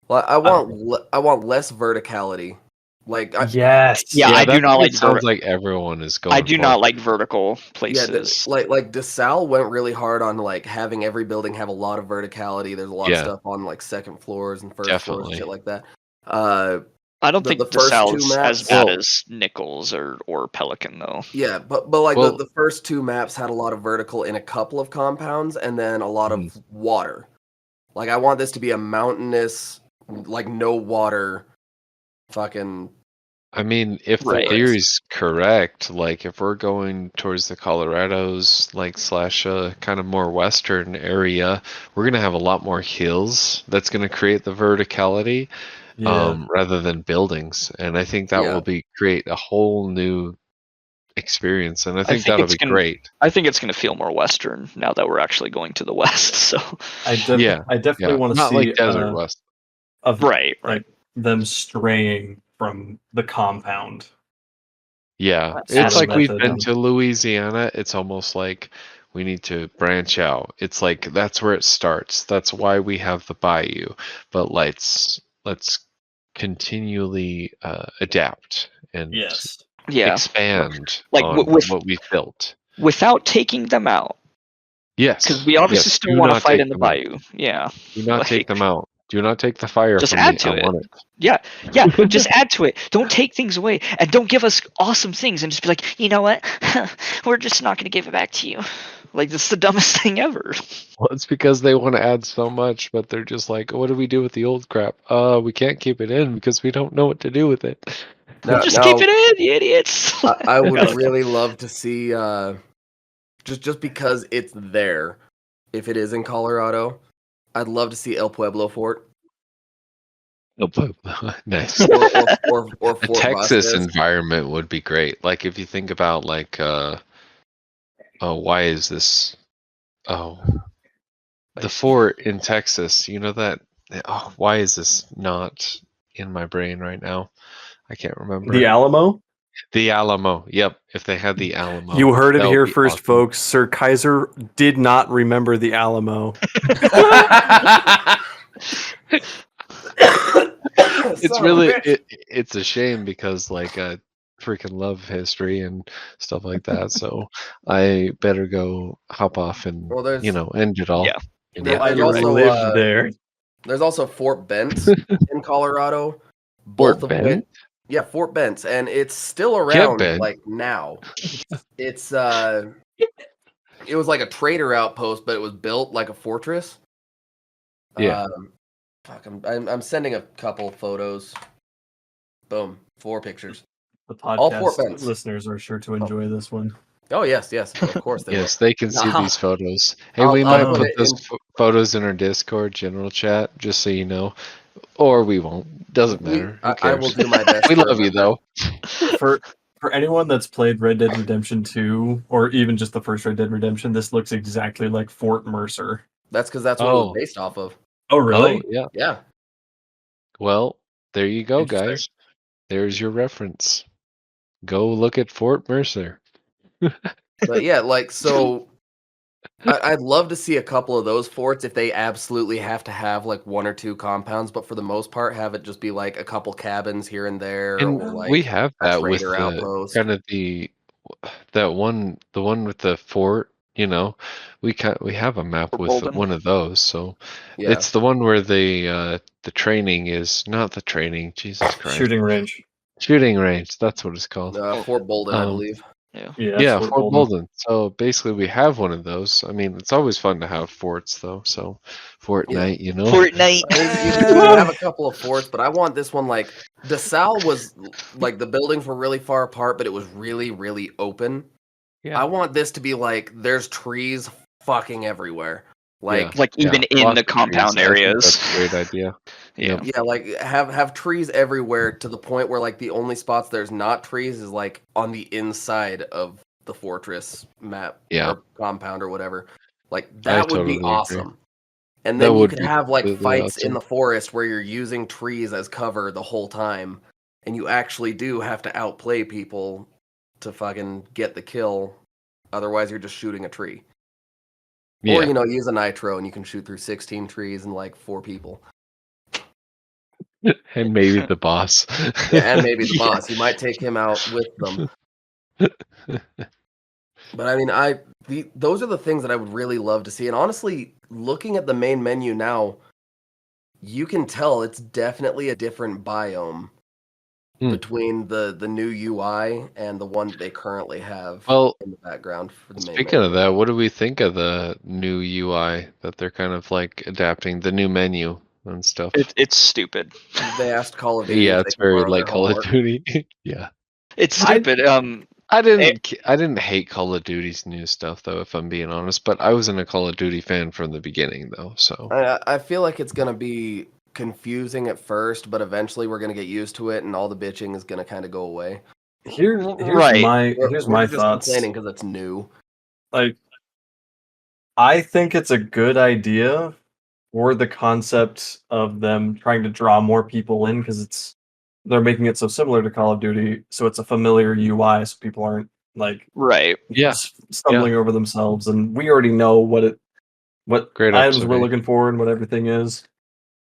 Well, I want less verticality. Like, yes, Yeah, I do not like. Sounds like everyone is going. I do not like vertical places. Yeah, like DeSalle went really hard on like having every building have a lot of verticality. There's a lot of stuff on like second floors and first floors and shit like that. I don't think the first two maps as bad as Nichols or Pelican though. Yeah, but like the first two maps had a lot of vertical in a couple of compounds and then a lot of water. Like I want this to be a mountainous, like no water, fucking. I mean, if the theory's correct, like if we're going towards the Colorados, like / kind of more western area, we're gonna have a lot more hills. That's gonna create the verticality, rather than buildings, and I think that will create a whole new experience, and I think that'll be great. I think it's gonna feel more western now that we're actually going to the west. So I definitely want to see like Desert West, right, like them straying from the compound. Yeah, it's like we've been to Louisiana. It's almost like we need to branch out. It's like that's where it starts. That's why we have the bayou. But let's continually adapt and expand on what we built without taking them out. Yes, because we obviously still want to fight in the bayou. Yeah, do not take them out. Do not take the fire just from add me. to I it. want it. Yeah, just add to it. Don't take things away, and don't give us awesome things and just be like, you know what? We're just not going to give it back to you. Like, that's the dumbest thing ever. Well, it's because they want to add so much, but they're just like, what do we do with the old crap? We can't keep it in because we don't know what to do with it. Just keep it in, you idiots. I would really love to see, just because it's there, if it is in Colorado, I'd love to see El Pueblo Fort. El Pueblo, nice. Or Fort the Texas Vasquez. Environment would be great. Like if you think about like, why is this? Oh, the fort in Texas. You know that? Oh, why is this not in my brain right now? I can't remember. The Alamo? The Alamo. Yep. If they had the Alamo. You heard it here first, folks. Sir Kaiser did not remember the Alamo. It's really it's a shame because like I freaking love history and stuff like that. So I better go hop off and end it all. Yeah. I lived there. There's also Fort Bent in Colorado. Fort Bent? Yeah, Fort Bent, and it's still around like now. It's it was like a trader outpost, but it was built like a fortress. Yeah. I'm sending a couple photos. Boom, 4 pictures. The podcast listeners are sure to enjoy this one. Oh yes, of course they will. Yes, they can see these photos. Hey, we might put those photos in our Discord general chat, just so you know. Or we won't. Doesn't matter. I will do my best. We love you though. For anyone that's played Red Dead Redemption 2, or even just the first Red Dead Redemption, this looks exactly like Fort Mercer. That's because that's what it was based off of. Oh, really? Oh, yeah. Well, there you go, guys. There's your reference. Go look at Fort Mercer. But yeah, like, so I'd love to see a couple of those forts if they absolutely have to have like 1 or 2 compounds, but for the most part, have it just be like a couple cabins here and there. And or like we have that with the outpost. kind of the one with the fort. You know, we have a map with one of those. So it's the one where the training is not the training. Jesus Christ, shooting range. Shooting range. That's what it's called. Fort Bolden, I believe. Yeah, Fort Bolden. So basically, we have one of those. I mean, it's always fun to have forts, though. So Fortnite, you know. Fortnite. You have a couple of forts, but I want this one. Like DeSalle was like the buildings were really far apart, but it was really, really open. Yeah. I want this to be like there's trees fucking everywhere. Like even in the compound areas. That's a great idea. Yeah, like have trees everywhere to the point where like the only spots there's not trees is like on the inside of the fortress map or compound or whatever. Like that would be awesome. Agree. And then you could have like fights in the forest where you're using trees as cover the whole time. and you actually do have to outplay people to fucking get the kill. Otherwise, you're just shooting a tree. Yeah. Or, use a nitro and you can shoot through 16 trees and like 4 people. And maybe the boss. Yeah, and maybe the boss. You might take him out with them. But I mean, those are the things that I would really love to see. And honestly, looking at the main menu now, you can tell it's definitely a different biome between the new UI and the one they currently have in the background for the main speaking menu. of that, what do we think of the new UI that they're kind of like adapting, the new menu and stuff? It's stupid. They asked Call of Duty. Yeah, if it's they could very borrow like their Call of homework. Duty. Yeah. It's stupid. I didn't hate Call of Duty's new stuff though, if I'm being honest. But I wasn't a Call of Duty fan from the beginning though. So I feel like it's gonna be confusing at first, but eventually we're gonna get used to it, and all the bitching is gonna kind of go away. Here's Right. my We're just thoughts. complaining because it's new. Like, I think it's a good idea for the concept of them trying to draw more people in because they're making it so similar to Call of Duty, so it's a familiar UI, so people aren't like Right. stumbling over themselves, and we already know what Great items we're observation. looking for and what everything is.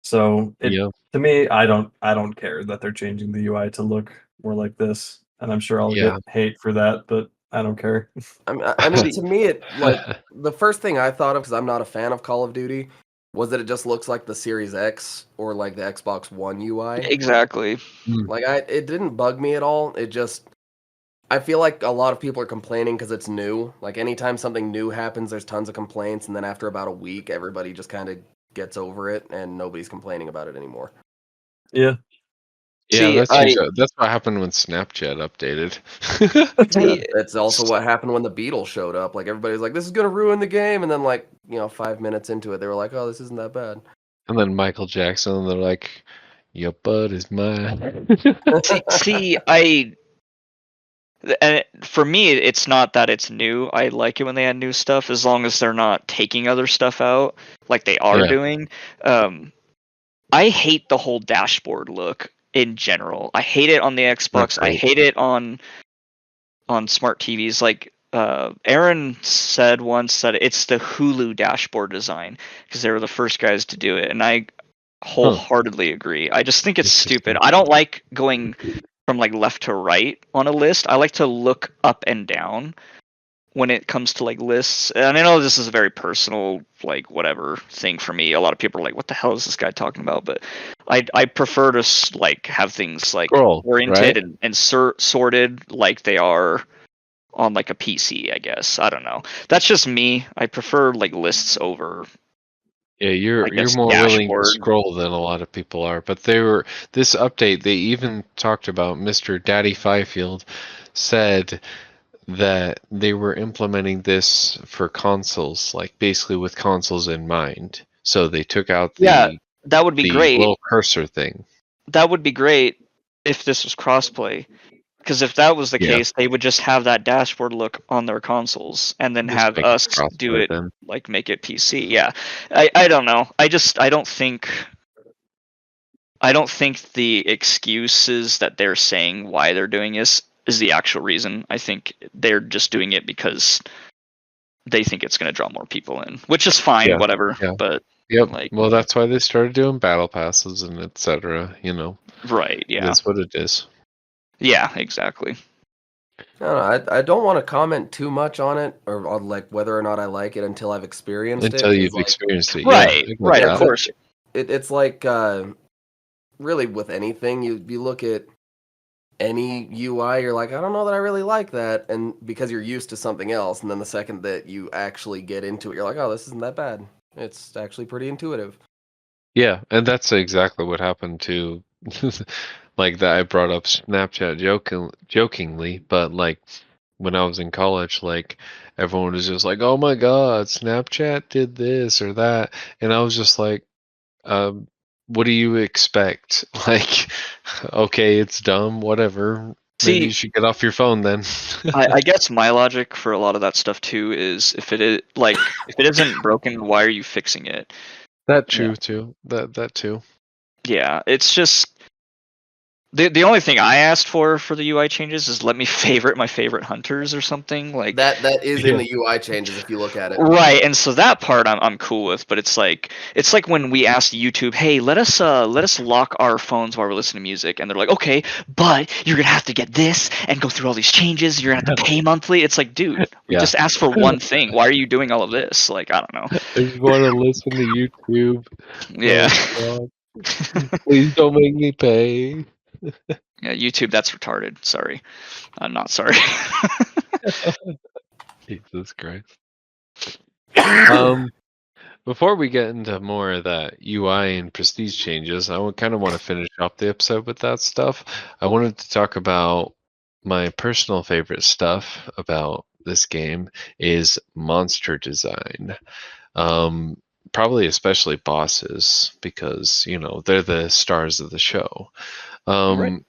So to me, I don't care that they're changing the UI to look more like this, and I'm sure I'll get hate for that, but I don't care. I mean, to me, it like the first thing I thought of, because I'm not a fan of Call of Duty, was that it just looks like the Series X or like the Xbox One UI. Exactly. Like it didn't bug me at all. It just, I feel like a lot of people are complaining because it's new. Like anytime something new happens, there's tons of complaints, and then after about a week, everybody just kind of gets over it, and nobody's complaining about it anymore. Yeah. Yeah, that's what happened when Snapchat updated. That's also what happened when the Beatles showed up. Like everybody was like, "This is gonna ruin the game," and then 5 minutes into it, they were like, "Oh, this isn't that bad." And then Michael Jackson, they're like, "Your butt is mine." And for me, it's not that it's new. I like it when they add new stuff, as long as they're not taking other stuff out like they are doing. I hate the whole dashboard look in general. I hate it on the Xbox. I hate it on smart TVs. Like Aaron said once that it's the Hulu dashboard design because they were the first guys to do it, and I wholeheartedly agree. I just think it's stupid. I don't like going from like left to right on a list. I like to look up and down when it comes to like lists. And I know this is a very personal, like whatever thing for me. A lot of people are like, "What the hell is this guy talking about?" But I prefer to like have things like oriented and sorted like they are on like a PC. I guess I don't know. That's just me. I prefer like lists over. Yeah, you're more willing to scroll than a lot of people are. But this update, they even talked about Mr. Daddy Fifield said that they were implementing this for consoles, like basically with consoles in mind. So they took out that would be great. Little cursor thing. That would be great if this was crossplay. Because if that was the case, they would just have that dashboard look on their consoles, and then have us do it, like make it PC. Yeah, I don't know. I don't think the excuses that they're saying why they're doing this is the actual reason. I think they're just doing it because they think it's going to draw more people in, which is fine, whatever. Yeah. But well, that's why they started doing battle passes and etc. Right? Yeah, that's what it is. Yeah, exactly. I don't want to comment too much on it or on like whether or not I like it until I've experienced it. Until you've experienced it, right? Right, of course. It's like really with anything, you look at any UI, you're like, I don't know that I really like that, and because you're used to something else, and then the second that you actually get into it, you're like, oh, this isn't that bad. It's actually pretty intuitive. Yeah, and that's exactly what happened to. Like that, I brought up Snapchat jokingly, but like when I was in college, like everyone was just like, "Oh my God, Snapchat did this or that," and I was just like, "What do you expect?" Like, okay, it's dumb, whatever. Maybe you should get off your phone then. I guess my logic for a lot of that stuff too is if it isn't broken, why are you fixing it? That true too. That too. Yeah, it's just. The only thing I asked for the UI changes is let me favorite my favorite hunters or something like that is in the UI changes if you look at it. Right, and so that part I'm cool with, but it's like when we asked YouTube, hey, let us lock our phones while we're listening to music, and they're like, okay, but you're gonna have to get this and go through all these changes. You're gonna have to pay monthly. It's like, dude, we just asked for one thing. Why are you doing all of this? Like, I don't know. I just want to listen to YouTube. Yeah. Oh, please don't make me pay. Yeah, YouTube, that's retarded. Sorry. I'm not sorry. Jesus Christ. Before we get into more of that UI and prestige changes, I kind of want to finish off the episode with that stuff. I wanted to talk about my personal favorite stuff about this game is monster design. Probably especially bosses because, they're the stars of the show. Right.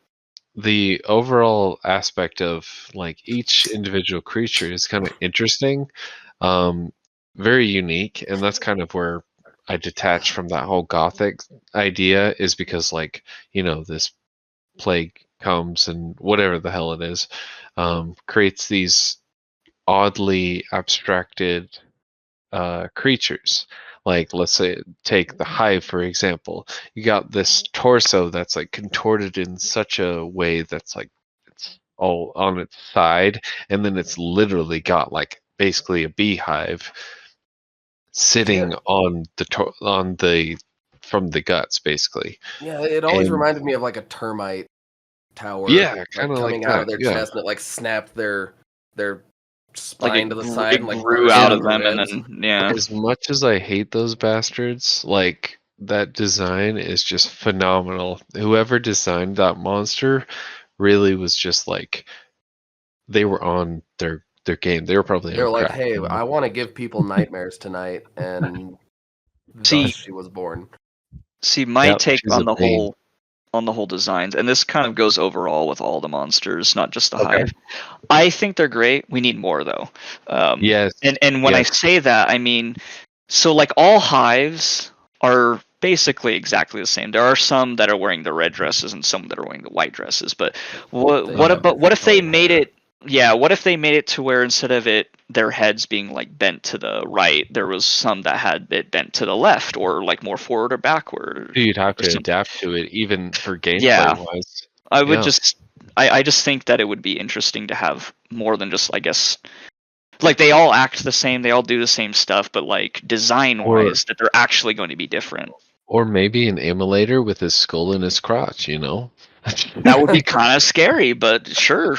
The overall aspect of like each individual creature is kind of interesting, very unique, and that's kind of where I detach from that whole gothic idea, is because like this plague comes and whatever the hell it is, creates these oddly abstracted creatures. Like, let's say, take the hive for example. You got this torso that's like contorted in such a way that's like it's all on its side, and then it's literally got like basically a beehive sitting on the from the guts basically. Yeah, it always And reminded me of like a termite tower. yeah, like kind of like coming out that. of their Yeah. chest, and it like snapped their Like spine to the side it and like grew burst out out of the them, and ribs. then yeah. As much as I hate those bastards, like that design is just phenomenal. Whoever designed that monster really was just like they were on their game. They were probably They're on like, crack. hey, I want to give people nightmares tonight, and See- thus she was born. See, my Yep, take she's on a the pain. whole designs, and this kind of goes overall with all the monsters, not just the Okay. hive. I think they're great. We need more though. Yes. And when I yes. say that, I mean, so like all hives are basically exactly the same. There are some that are wearing the red dresses and some that are wearing the white dresses. But what if they made it? Yeah, what if they made it to where instead of their heads being like bent to the right, there was some that had it bent to the left, or like more forward or backward. You'd have or to something. adapt to it, even for Yeah. gameplay wise. I would Yeah. I just think that it would be interesting to have more than just, I guess, like they all act the same, they all do the same stuff, but like design wise, that they're actually going to be different. Or maybe an immolator with his skull in his crotch, That would be kind of scary, but sure.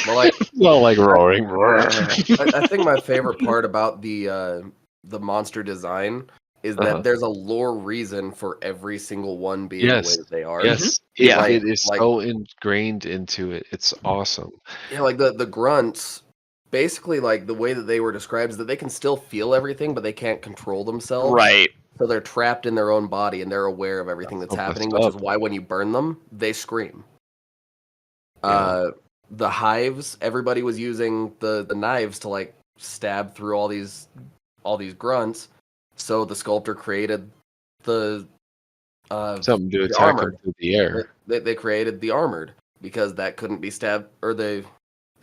Well, like Not like roaring. I think my favorite part about the monster design is that there's a lore reason for every single one being the way Yes. that they are. Yes. Yeah. It is so ingrained into it. It's awesome. Yeah, like the grunts, basically like the way that they were described is that they can still feel everything, but they can't control themselves. Right. So they're trapped in their own body and they're aware of everything that's happening, which is why when you burn them, they scream. Yeah. The hives, everybody was using the knives to like stab through all these grunts. So the sculptor created the Something to the attack armored. them through the air. They created the armored because that couldn't be stabbed, or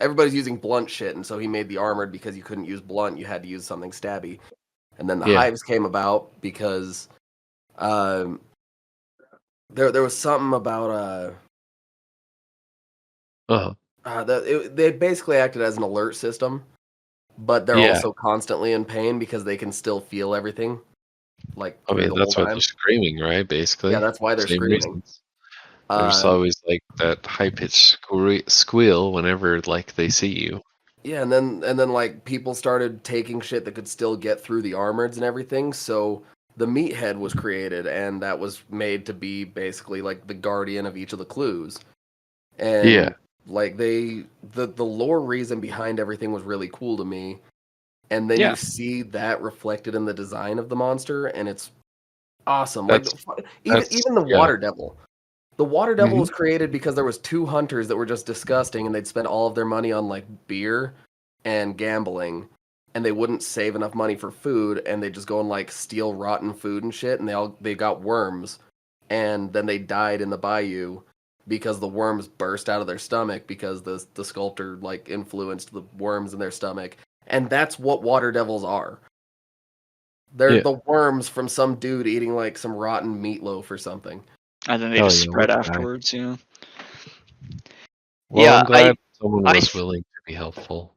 everybody's using blunt shit, and so he made the armored because you couldn't use blunt, you had to use something stabby. And then the hives came about because there was something about they basically acted as an alert system, but they're also constantly in pain because they can still feel everything. Like I mean, the that's whole why time. they're screaming, right? Basically. Yeah, that's why they're Same screaming. reasons. There's always like that high pitched squeal whenever like they see you. Yeah, and then like people started taking shit that could still get through the armoreds and everything, so the meathead was created, and that was made to be basically like the guardian of each of the clues. And like the lore reason behind everything was really cool to me. And then you see that reflected in the design of the monster, and it's awesome. Like even the water devil. The water devil was created because there was two hunters that were just disgusting, and they'd spend all of their money on like beer and gambling, and they wouldn't save enough money for food, and they'd just go and like steal rotten food and shit, and they got worms, and then they died in the bayou, because the worms burst out of their stomach because the sculptor like influenced the worms in their stomach, and that's what water devils are. They're the worms from some dude eating like some rotten meatloaf or something. And then they just spread afterwards, Well, yeah, I'm glad someone was willing to be helpful.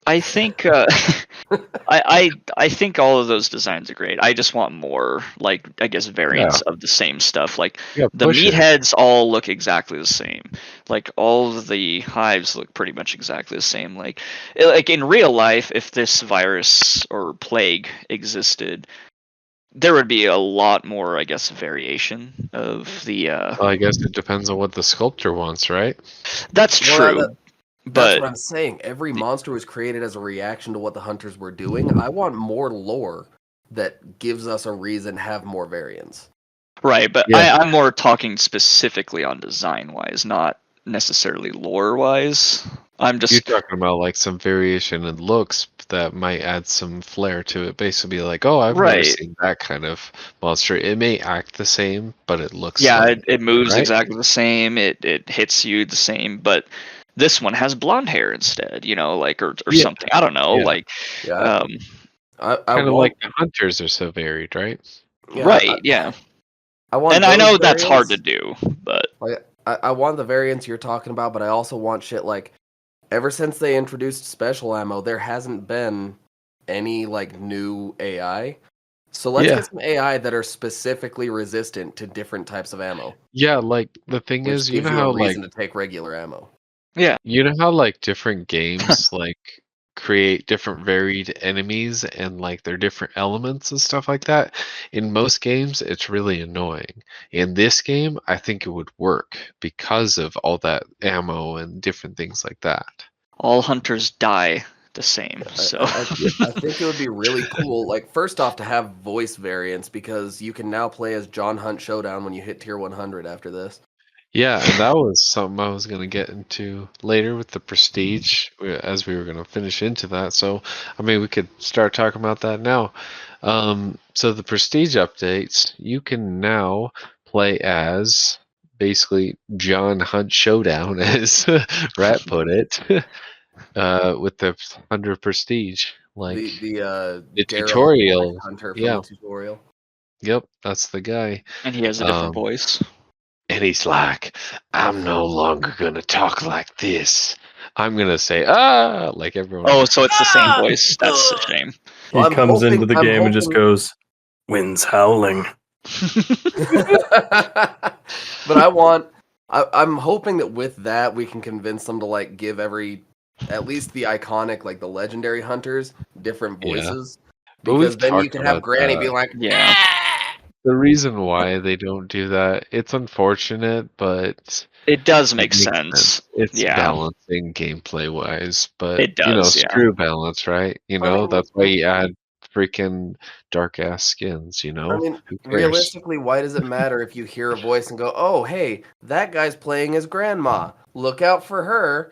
I think I think all of those designs are great. I just want more, like, I guess, variants of the same stuff. Like the meatheads all look exactly the same. Like all of the hives look pretty much exactly the same. Like in real life, if this virus or plague existed, there would be a lot more, I guess, variation of the. Well, I guess it depends on what the sculptor wants, right? That's true. That's But what I'm saying. Every monster was created as a reaction to what the hunters were doing. I want more lore that gives us a reason to have more variants. Right, but I'm more talking specifically on design-wise, not necessarily lore-wise. You're talking about like some variation in looks that might add some flair to it. Basically, like, oh, I've never seen that kind of monster. It may act the same, but it looks it moves exactly the same. It hits you the same, but this one has blonde hair instead, like or something. I don't know, like kind of like the hunters are so varied, right? I want, and I know that's hard to do, but I want the variants you're talking about, but I also want shit like, ever since they introduced special ammo, there hasn't been any like new AI. So let's get some AI that are specifically resistant to different types of ammo. Yeah, like the thing is, you know how reason to take regular ammo. Yeah. You know how like different games like create different varied enemies and like their different elements and stuff like that? In most games, it's really annoying. In this game, I think it would work because of all that ammo and different things like that. All hunters die the same, so I think it would be really cool. Like, first off, to have voice variants, because you can now play as John Hunt Showdown when you hit tier 100 after this. Yeah, and that was something I was going to get into later with the prestige as we were going to finish into that. So, I mean, we could start talking about that now. So the prestige updates, you can now play as basically John Hunt Showdown, as Rat put it, with the 100 prestige. Like the tutorial. Hunter from the tutorial. Yep, that's the guy. And he has a different voice. And he's like, I'm no longer going to talk like this. I'm going to say, ah, like everyone. Oh, so it's the same voice. That's a shame. He comes into the game and just goes, wind's howling. But I'm hoping that with that, we can convince them to like give at least the iconic, like the legendary hunters, different voices. Because then you can have Granny be like, The reason why they don't do that, it's unfortunate, but it does make sense. It's balancing gameplay wise, but it does, screw balance, right? That's why you add freaking dark ass skins, I mean, realistically, why does it matter if you hear a voice and go, oh, hey, that guy's playing his grandma. Look out for her.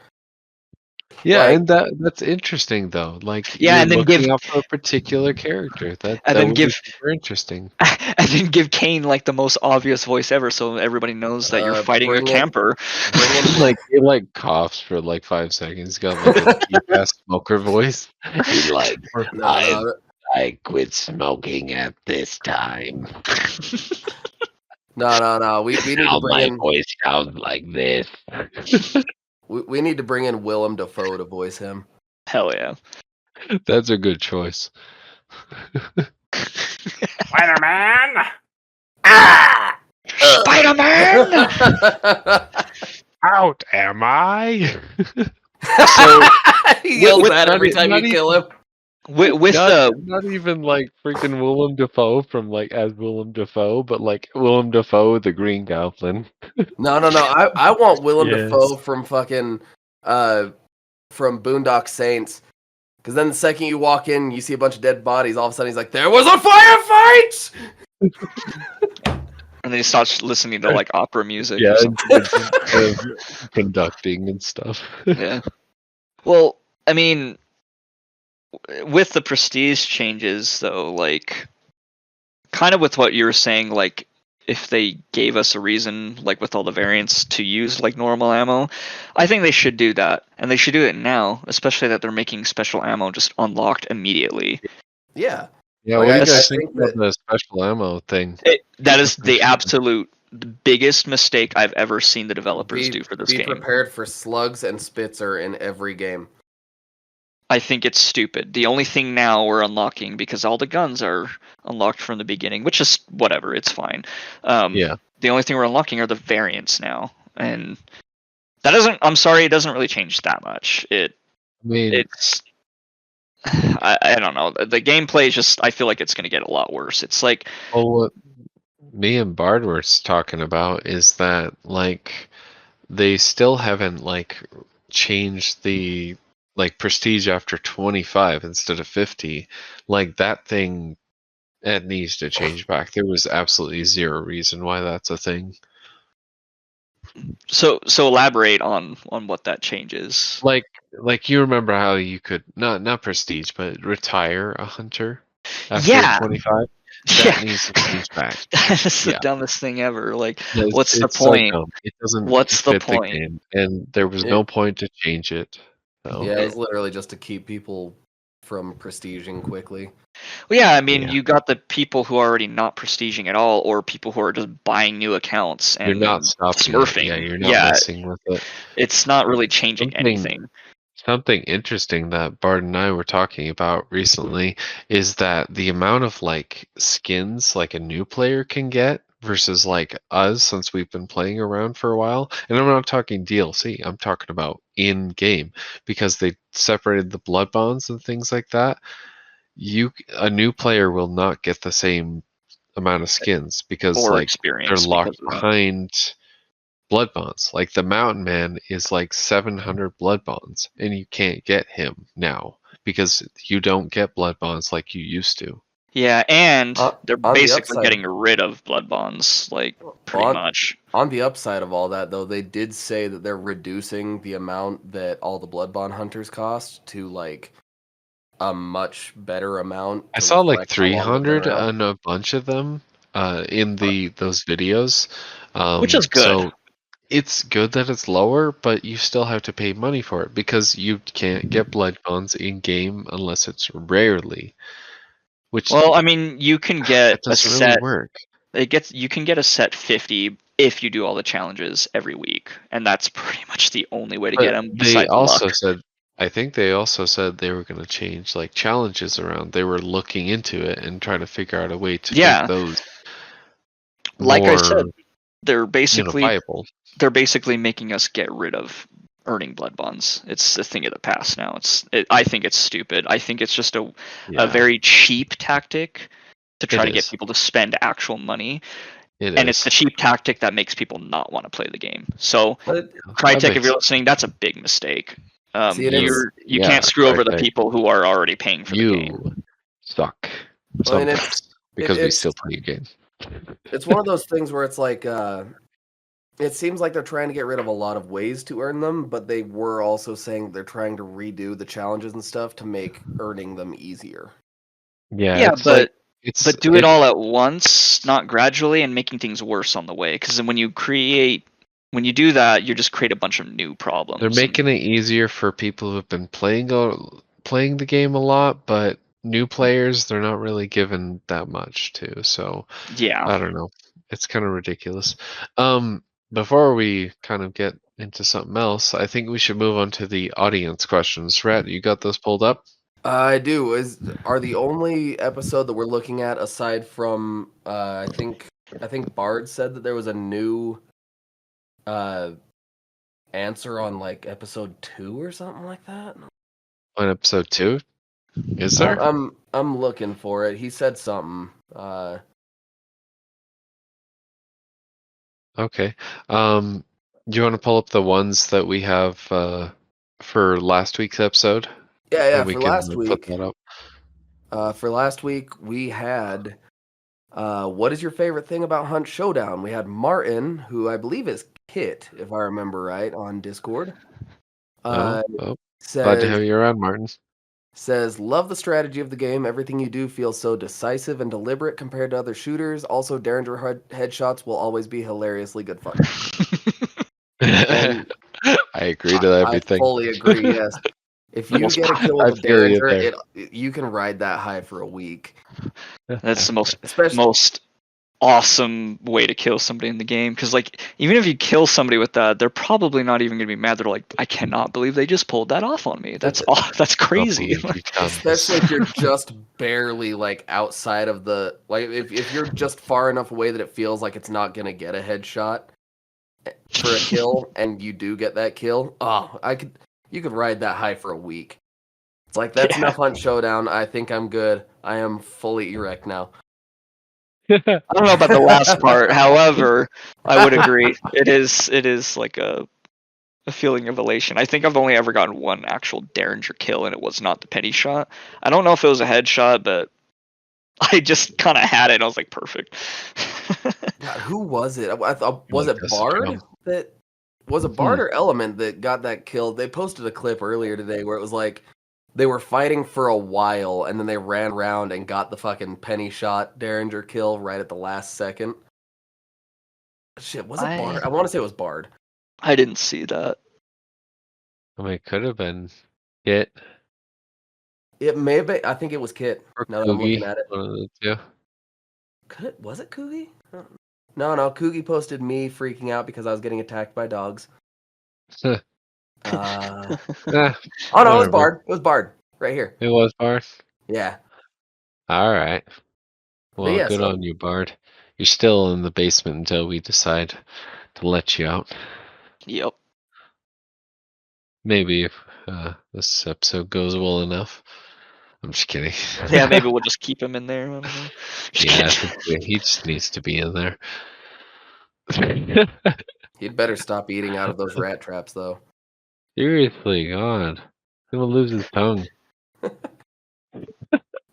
Yeah, and that's interesting though. Like, and then looking out for a particular character. That would be super interesting. And then give Kane like the most obvious voice ever, so everybody knows that you're fighting a camper. Like he like coughs for like 5 seconds. He's got like a deep ass smoker voice. He's like, I quit smoking at this time. No. We need to bring in. My voice sounds like this. We need to bring in Willem Dafoe to voice him. Hell yeah. That's a good choice. Spider-Man! Ah! Spider-Man! Out am I? So he yells that every time you kill him. Not even like freaking Willem Dafoe from like as Willem Dafoe, but like Willem Dafoe, the Green Goblin. No. I want Willem Dafoe from fucking from Boondock Saints. Because then the second you walk in, you see a bunch of dead bodies. All of a sudden, he's like, "There was a firefight!" And then he starts listening to like opera music. Yeah, conducting and stuff. Yeah. Well, I mean, with the prestige changes, though, like, kind of with what you were saying, like, if they gave us a reason, like with all the variants, to use like normal ammo, I think they should do that, and they should do it now, especially that they're making special ammo just unlocked immediately. Yeah. Yeah, Like, what do you I guys think think about that the special ammo thing? That is the absolute biggest mistake I've ever seen the developers do for this be game. prepared for slugs and spitzer in every game. I think it's stupid. The only thing now we're unlocking, because all the guns are unlocked from the beginning, which is whatever, it's fine. Yeah. The only thing we're unlocking are the variants now, and that doesn't. I'm sorry, it doesn't really change that much. I mean, It's. I don't know. The gameplay is just. I feel like it's going to get a lot worse. It's like. well, what me and Bard were talking about is that like they still haven't like changed the like prestige after 25 instead of 50. Like that thing, it needs to change back. There was absolutely zero reason why that's a thing. So elaborate on what that changes. Like you remember how you could not prestige but retire a hunter after Yeah. 25? That needs to change back. That is the Yeah. dumbest thing ever. Like, It's, what's the it's so point? dumb. It doesn't What's the fit the point? game, and there was no point to change it. So. Yeah, it was literally just to keep people from prestiging quickly. Well, yeah, I mean, Yeah. you got the people who are already not prestiging at all, or people who are just buying new accounts and You're not stopping smurfing. it. Yeah, you're not messing with it. It's not really changing anything. Something interesting that Bart and I were talking about recently is that the amount of like skins like a new player can get versus like us, since we've been playing around for a while, and I'm not talking DLC, I'm talking about in game, because they separated the blood bonds and things like that. A new player will not get the same amount of skins because Or like experience. they're locked because of that. behind blood bonds. Like the mountain man is like 700 blood bonds, and you can't get him now because you don't get blood bonds like you used to. Yeah, and they're on the basically upside- getting rid of blood bonds, like pretty much. On the upside of all that, though, they did say that they're reducing the amount that all the blood bond hunters cost to like a much better amount. I saw like reflect how long they've been 300 around. on a bunch of them in those videos, Which is good. So it's good that it's lower, but you still have to pay money for it because you can't get blood bonds in game unless it's rarely. Which Well, I mean, you can get that a doesn't set. really work. You can get a set 50 if you do all the challenges every week, and that's pretty much the only way to get them. They also luck. said, I think they also said they were going to change like challenges around. They were looking into it and trying to figure out a way to make those like more, I said, they're basically viable. They're basically making us get rid of earning blood bonds. It's a thing of the past now. I think it's stupid. I think it's just a very cheap tactic to try to get people to spend actual money. It's the cheap tactic that makes people not want to play the game. So, Crytek, if you're listening, that's a big mistake. You can't screw over the people who are already paying for the game. You suck. Well, and because we still play your game. It's one of those things where it's like it seems like they're trying to get rid of a lot of ways to earn them, but they were also saying they're trying to redo the challenges and stuff to make earning them easier. Yeah, but do it all at once, not gradually, and making things worse on the way. Because when you do that, you just create a bunch of new problems. They're making it easier for people who have been playing the game a lot, but new players they're not really given that much to. So yeah, I don't know. It's kind of ridiculous. Before we kind of get into something else, I think we should move on to the audience questions. Rat, you got those pulled up? I do. Are the only episode that we're looking at aside from I think Bard said that there was a new answer on like episode 2 or something like that. On episode 2? Is there? I'm looking for it. He said something. Okay. Do you want to pull up the ones that we have for last week's episode? Yeah. We for can last put week. that up. For last week we had what is your favorite thing about Hunt Showdown? We had Martin, who I believe is Kit, if I remember right, on Discord. Glad to Said, have you around, Martin. says, love the strategy of the game. Everything you do feels so decisive and deliberate compared to other shooters. Also, Derringer headshots will always be hilariously good fun. And I agree to everything. I fully agree, yes. If you get a kill with a Derringer, you can ride that high for a week. That's the most awesome way to kill somebody in the game, because like even if you kill somebody with that, they're probably not even gonna be mad. They're like, I cannot believe they just pulled that off on me. That's crazy. Especially if you're just barely like outside of the like if you're just far enough away that it feels like it's not gonna get a headshot for a kill, and you do get that kill. Oh, you could ride that high for a week. It's like that's enough Hunt Showdown. I think I'm good. I am fully erect now. I don't know about the last part. However, I would agree. It is like a feeling of elation. I think I've only ever gotten one actual Derringer kill, and it was not the penny shot. I don't know if it was a headshot, but I just kind of had it. And I was like, perfect. God, who was it? I thought was it Bard that was it Bard or Element that got that kill? They posted a clip earlier today where it was like they were fighting for a while, and then they ran around and got the fucking penny shot Derringer kill right at the last second. Shit, was it Bard? I want to say it was Bard. I didn't see that. I mean, it could have been Kit. It may have been. I think it was Kit. Or now that I'm looking Coogie, at it. one of the two. Was it Coogie? No. Coogie posted me freaking out because I was getting attacked by dogs. Oh no, it was Bard. It was Bard right here. It was Bard. Yeah. All right. Well, yeah, good on you, Bard. You're still in the basement until we decide to let you out. Yep. Maybe if this episode goes well enough. I'm just kidding. Yeah, maybe we'll just keep him in there. I don't know. Yeah, I think he just needs to be in there. He'd better stop eating out of those rat traps, though. Seriously, God. He's gonna lose his tongue.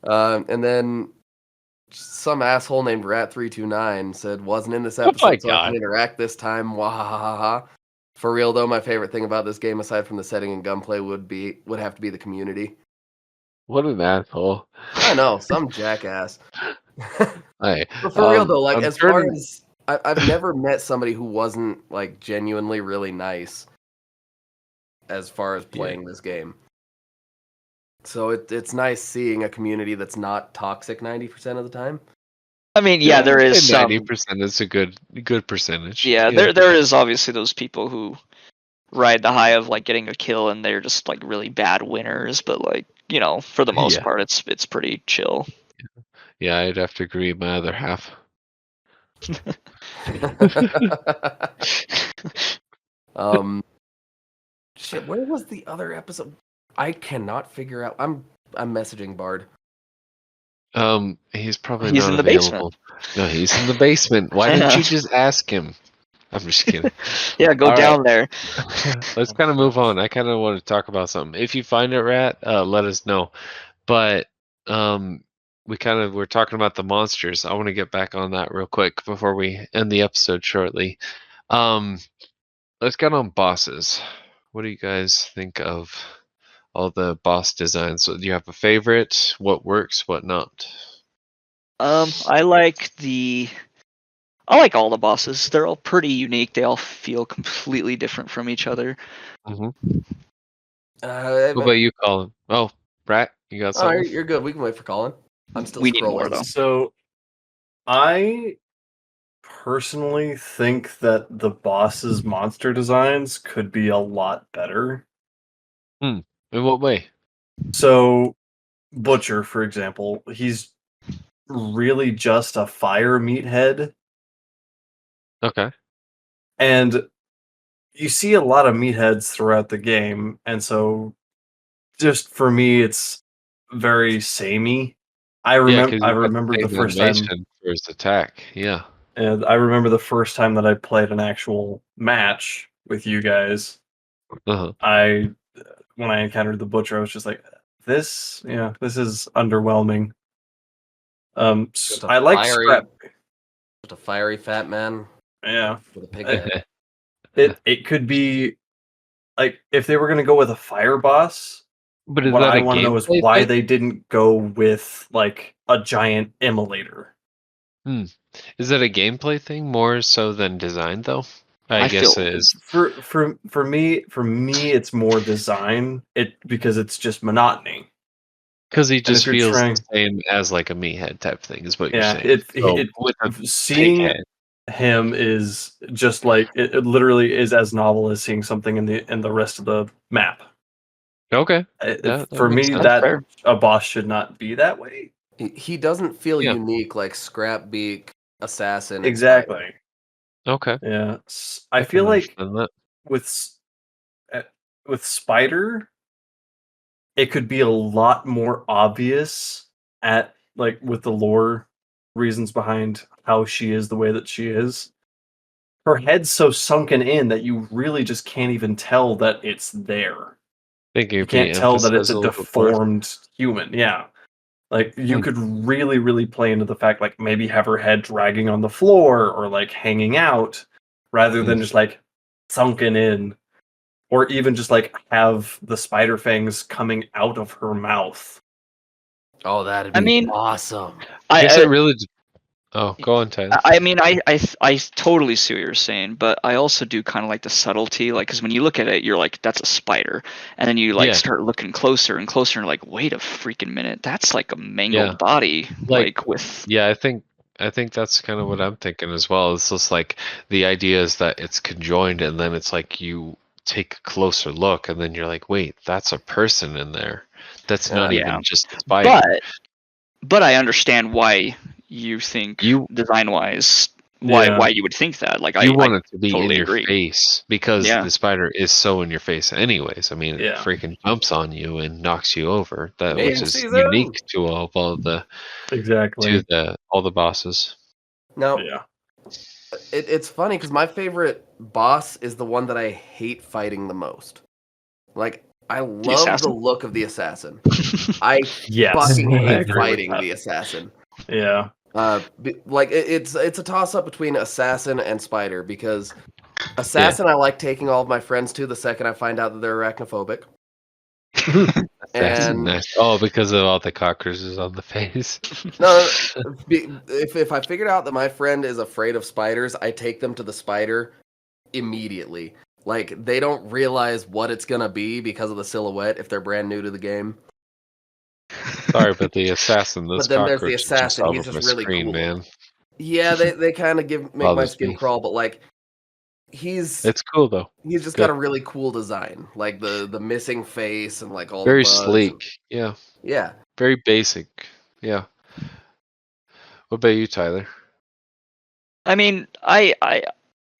And then some asshole named Rat329 said, wasn't in this episode, so I can interact this time. Wahahaha. For real, though, my favorite thing about this game, aside from the setting and gunplay, would have to be the community. What an asshole. I know, some jackass. Hey, but for real, though, like, as far as... I've never met somebody who wasn't, like, genuinely really nice as far as playing this game. So it's nice seeing a community that's not toxic 90% of the time. I mean, yeah, there is 90% is a good percentage. Yeah, there is obviously those people who ride the high of like getting a kill and they're just like really bad winners, but like, you know, for the most part it's pretty chill. Yeah, I'd have to agree with my other half. Shit, where was the other episode? I cannot figure out. I'm messaging Bard. He's probably he's not in the available. basement. No, he's in the basement. Why didn't you just ask him? I'm just kidding. Yeah, go down there. Let's kind of move on. I kind of want to talk about something. If you find it, Rat, let us know. But we're talking about the monsters. I want to get back on that real quick before we end the episode shortly. Let's get on bosses. What do you guys think of all the boss designs? So do you have a favorite? What works? What not? I like all the bosses. They're all pretty unique. They all feel completely different from each other. Mm-hmm. What about you, Colin? Oh, Rat, you got something? Oh, you're good. We can wait for Colin. I'm still scrolling. Need more, though. So, I personally think that the boss's monster designs could be a lot better. In what way? So, Butcher, for example, he's really just a fire meathead. Okay. And you see a lot of meatheads throughout the game, and so just for me, it's very samey. I remember the first time for his attack. Yeah. And I remember the first time that I played an actual match with you guys. Uh-huh. When I encountered the Butcher, I was just like, this is underwhelming. I like Scrap. Just a fiery fat man. Yeah. With a pig head. It could be like if they were gonna go with a fire boss, But is what that I a want to know is gameplay why thing? they didn't go with like a giant immolator. Is it a gameplay thing more so than design, though? I guess feel- it is. For me, it's more design. Because it's just monotony. Because he And just if you're feels trying- the same as like a meathead type thing, is what you're Yeah, saying. it With a big seeing head. him is just like it literally is as novel as seeing something in the rest of the map. Okay. For me, sense. That's fair. a boss should not be that way. He doesn't feel Yeah. unique like Scrapbeak, Assassin, and Exactly. Spider. Okay. Yeah, I feel can like understand that. with Spider, it could be a lot more obvious at like with the lore reasons behind how she is the way that she is. Her head's so sunken in that you really just can't even tell that it's there. You can't tell that it's a deformed human. Yeah. Like you could really, really play into the fact like maybe have her head dragging on the floor or like hanging out rather than just like sunken in. Or even just like have the spider fangs coming out of her mouth. Oh, that'd be awesome. I guess it really. Oh, go on, Tyler. I mean, I totally see what you're saying, but I also do kind of like the subtlety, like, because when you look at it, you're like, that's a spider, and then you like start looking closer and closer, and like, wait a freaking minute, that's like a mangled body, like with. Yeah, I think that's kind of what I'm thinking as well. It's just like the idea is that it's conjoined, and then it's like you take a closer look, and then you're like, wait, that's a person in there. That's not even just a spider. But I understand why you think design-wise, why you would think that. Like you want I it to be totally in your agree. face because the spider is so in your face, anyways. I mean, it freaking jumps on you and knocks you over. Which is unique to all the all the bosses. Now, it's funny because my favorite boss is the one that I hate fighting the most. Like, I love the look of the assassin. I fucking hate fighting the assassin. Yeah. Like it's a toss up between assassin and spider because assassin I like taking all of my friends to the second I find out that they're arachnophobic. And because of all the cockroaches on the face. No, if I figured out that my friend is afraid of spiders, I take them to the spider immediately. Like, they don't realize what it's gonna be because of the silhouette if they're brand new to the game. Sorry, but the assassin, but then there's the assassin. He's just really cool, man. Yeah, they kind of make my skin crawl, but like, it's cool though. He's just got a really cool design, like the missing face and like all very the sleek. Yeah. Very basic. Yeah. What about you, Tyler? I mean, I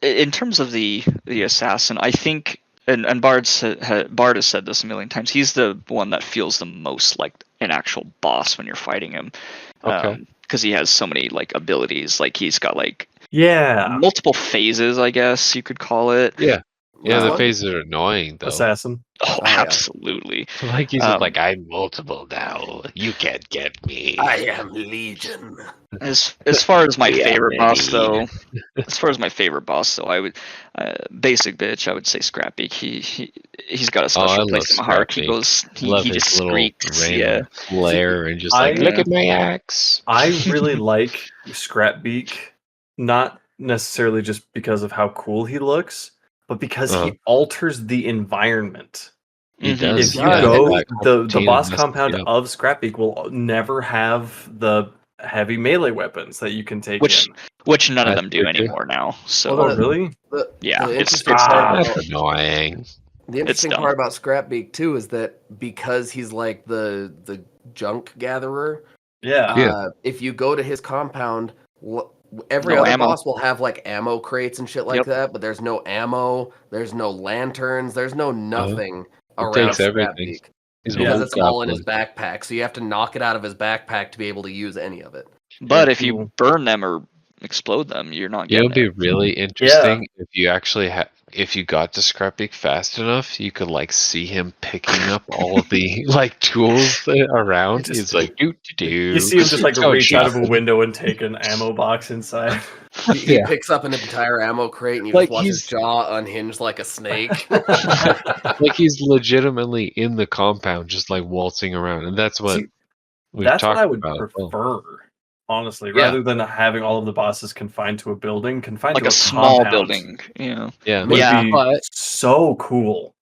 in terms of the assassin, I think, and Bard has said this a million times. He's the one that feels the most like an actual boss when you're fighting him. Okay. Because he has so many like abilities. Like he's got like multiple phases, I guess you could call it. Yeah. Yeah, the phases are annoying though. Assassin. Oh, absolutely. Like he's like, I'm multiple now. You can't get me. I am Legion. As far as my favorite boss though, I would basic bitch. I would say Scrapbeak. He's got a special place in my heart. He goes. He just screams. Yeah. Flare and just like look at my axe. I really like Scrapbeak, not necessarily just because of how cool he looks, but because he alters the environment. He does. If you go, the boss compound of Scrapbeak will never have the heavy melee weapons that you can take which none of them do anymore now. So really? It's annoying. The interesting part about Scrapbeak too is that because he's like the junk gatherer. If you go to his compound, every other boss will have like ammo crates and shit like that, but there's no ammo, there's no lanterns, there's no nothing around Scrapbeak. Because it's all in his backpack, so you have to knock it out of his backpack to be able to use any of it. But if you burn them or explode them, you're not getting it. It would be really interesting if you actually if you got to Scrapbeak fast enough, you could like see him picking up all the like tools around. He's like, You see him just like reach out of a window and take an ammo box inside. He picks up an entire ammo crate and you Like, just watch his jaw unhinge like a snake. Like he's legitimately in the compound, just like waltzing around, and that's what that's what I would about. prefer, honestly, Yeah. rather than having all of the bosses confined to a building, confined like to a small compound building. Yeah. Yeah, would Yeah. be so cool.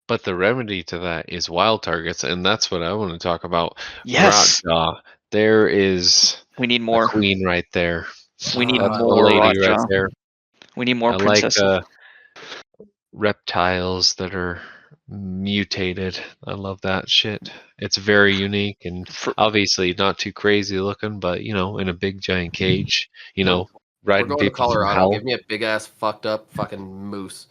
but the remedy to that is wild targets, and that's what I want to talk about. Yes. There is We need a more. queen right there. We need That's more the lady Raja. right there. We need more I like princesses. reptiles that are mutated. I love that shit. It's very unique and obviously not too crazy looking, but in a big giant cage, We're riding going to people through Colorado. hell. Give me a big ass fucked up fucking moose.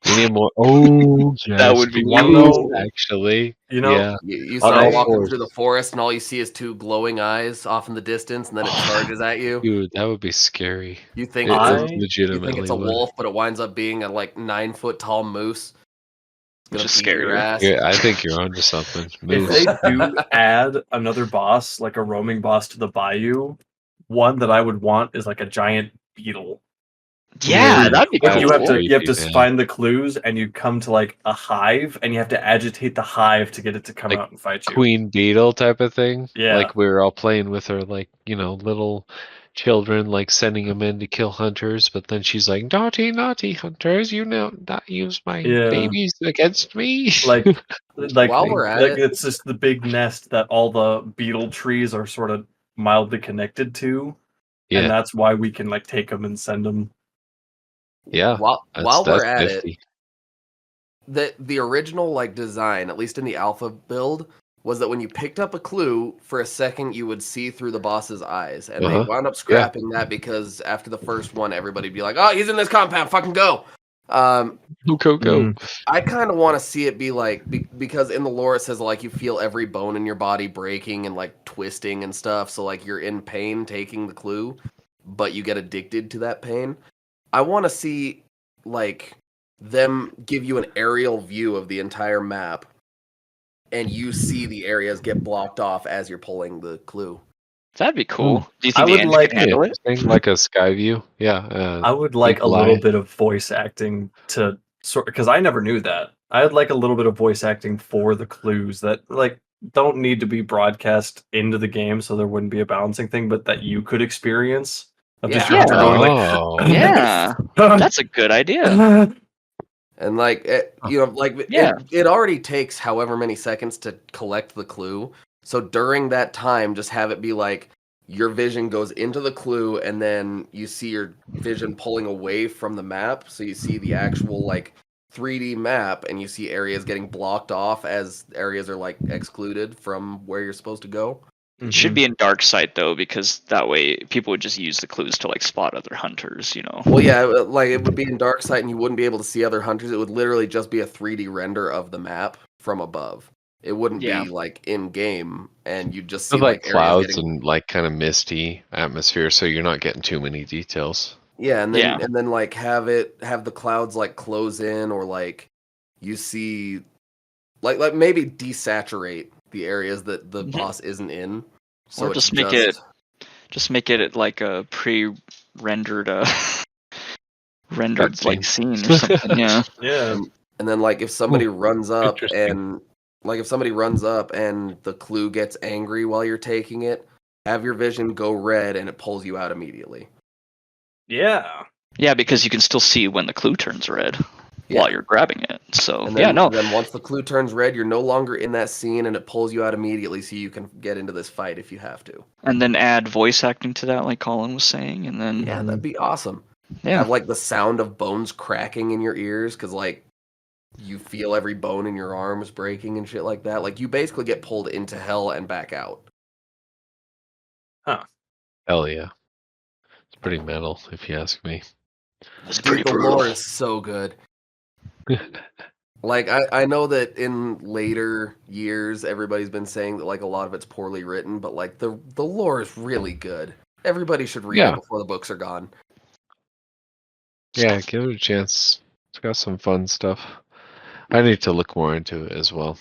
We need more. Oh, yes, That would be please, actually. Yeah. You On start all walking fours. through the forest and all you see is two glowing eyes off in the distance, and then it charges at you. Dude, that would be scary. You think It it's legitimately a would. wolf, but it winds up being a 9-foot tall moose. It's gonna Which is beat your scarier. ass. Yeah, I think you're onto something. If they do add another boss, like a roaming boss to the bayou, one that I would want is like a giant beetle. Yeah, that'd be cool. You have to man. find the clues, and you come to like a hive, and you have to agitate the hive to get it to come Like out and fight you. Queen Beetle type of thing. Yeah. Like we were all playing with her, like, little children, like sending them in to kill hunters, but then she's like, naughty, naughty hunters, not use my babies against me. Like While we're at it, it's just the big nest that all the beetle trees are sort of mildly connected to. Yeah. And that's why we can like take them and send them. Yeah. While we're at nifty. it, the original design, at least in the alpha build, was that when you picked up a clue, for a second you would see through the boss's eyes, and they wound up scrapping that because after the first one, everybody'd be like, "Oh, he's in this compound, fucking go!" Go. I kind of want to see it be because in the lore it says you feel every bone in your body breaking and twisting and stuff, so you're in pain taking the clue, but you get addicted to that pain. I want to see them give you an aerial view of the entire map, and you see the areas get blocked off as you're pulling the clue. That'd be cool. Do you I think would the like can handle it? Like a sky view. Yeah. I would like a little bit of voice acting to because I never knew that. I'd like a little bit of voice acting for the clues that don't need to be broadcast into the game, so there wouldn't be a balancing thing, but that you could experience of just your hunter going yeah, that's a good idea. And it already takes however many seconds to collect the clue. So during that time, just have it be your vision goes into the clue, and then you see your vision pulling away from the map. So you see the actual 3D map, and you see areas getting blocked off as areas are excluded from where you're supposed to go. It should be in dark sight though, because that way people would just use the clues to spot other hunters. Well, yeah, it would be in dark sight, and you wouldn't be able to see other hunters. It would literally just be a 3D render of the map from above. It wouldn't be in game, and you'd just see clouds and kind of misty atmosphere, so you're not getting too many details. Yeah, and then have the clouds close in, or you see maybe desaturate the areas that the boss isn't in. So or just make it like a pre-rendered scene or something. Yeah. Yeah. And then if somebody runs up and the clue gets angry while you're taking it, have your vision go red and it pulls you out immediately. Yeah. Yeah, because you can still see when the clue turns red while you're grabbing it. So then once the clue turns red, you're no longer in that scene, and it pulls you out immediately, so you can get into this fight if you have to. And then add voice acting to that, like Colin was saying, and then that'd be awesome. Yeah, have the sound of bones cracking in your ears because you feel every bone in your arms breaking and shit like that. You basically get pulled into hell and back out. Huh. Hell yeah. It's pretty metal, if you ask me. Dude, the lore is so good. I know that in later years everybody's been saying that a lot of it's poorly written, but the lore is really good. Everybody should read it before the books are gone. Yeah, give it a chance. It's got some fun stuff. I need to look more into it as well.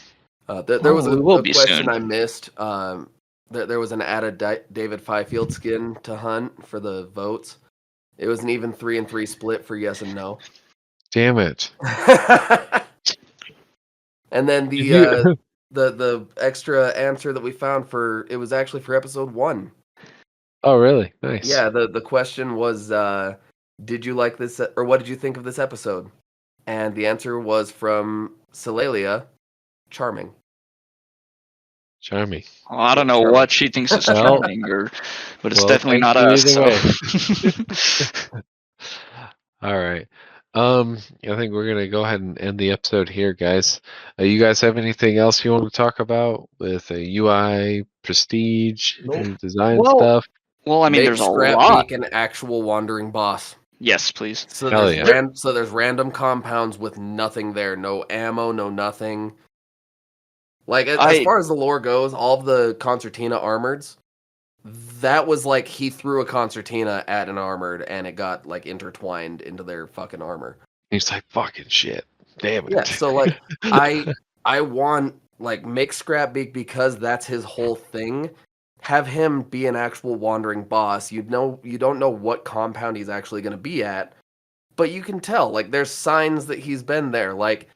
There was a question I missed. There was an added David Fifield skin to hunt for the votes, It was an even 3-3 split for yes and no. Damn it. And then the extra answer that we found it was actually for episode 1. Oh, really? Nice. Yeah, the question was, did you like this, or what did you think of this episode? And the answer was from Celalia, charming. Charming. Well, I don't know Charming. what she thinks is charming, but it's definitely not thank us. you So. either All right. I think we're gonna go ahead and end the episode here, guys. You guys have anything else you want to talk about with a UI, prestige, any design stuff? Well, I mean, there's a lot. Scrapbeak an actual wandering boss. Yes, please. So Hell there's yeah. so there's random compounds with nothing there, no ammo, no nothing. Like as far as the lore goes, all of the concertina armoreds, that was like he threw a concertina at an armored and it got like intertwined into their fucking armor. He's like, fucking shit. Damn it. Yeah, so like I want like make Scrapbeak because that's his whole thing. Have him be an actual wandering boss. You don't know what compound he's actually going to be at, but you can tell. Like there's signs that he's been there. Like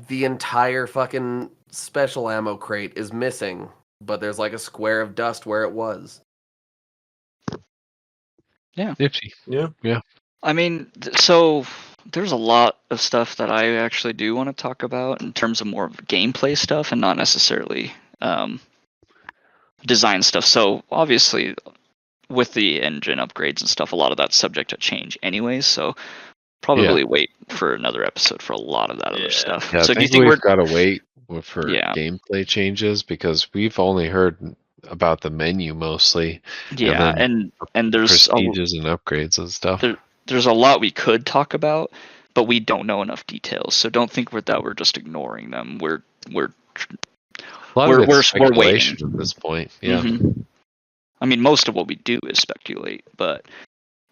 the entire fucking special ammo crate is missing, but there's like a square of dust where it was. Yeah. Nipsey. Yeah. I mean, so there's a lot of stuff that I actually do want to talk about in terms of more gameplay stuff and not necessarily design stuff. So obviously, with the engine upgrades and stuff, a lot of that's subject to change anyways. So probably wait for another episode for a lot of that other stuff. Yeah, so I do you think think we've got to wait for gameplay changes because we've only heard about the menu mostly. Yeah, and there's prestiges and upgrades and stuff. There's a lot we could talk about, but we don't know enough details. So don't think we're just ignoring them. We're speculation waiting at this point. Yeah. Mm-hmm. I mean, most of what we do is speculate, but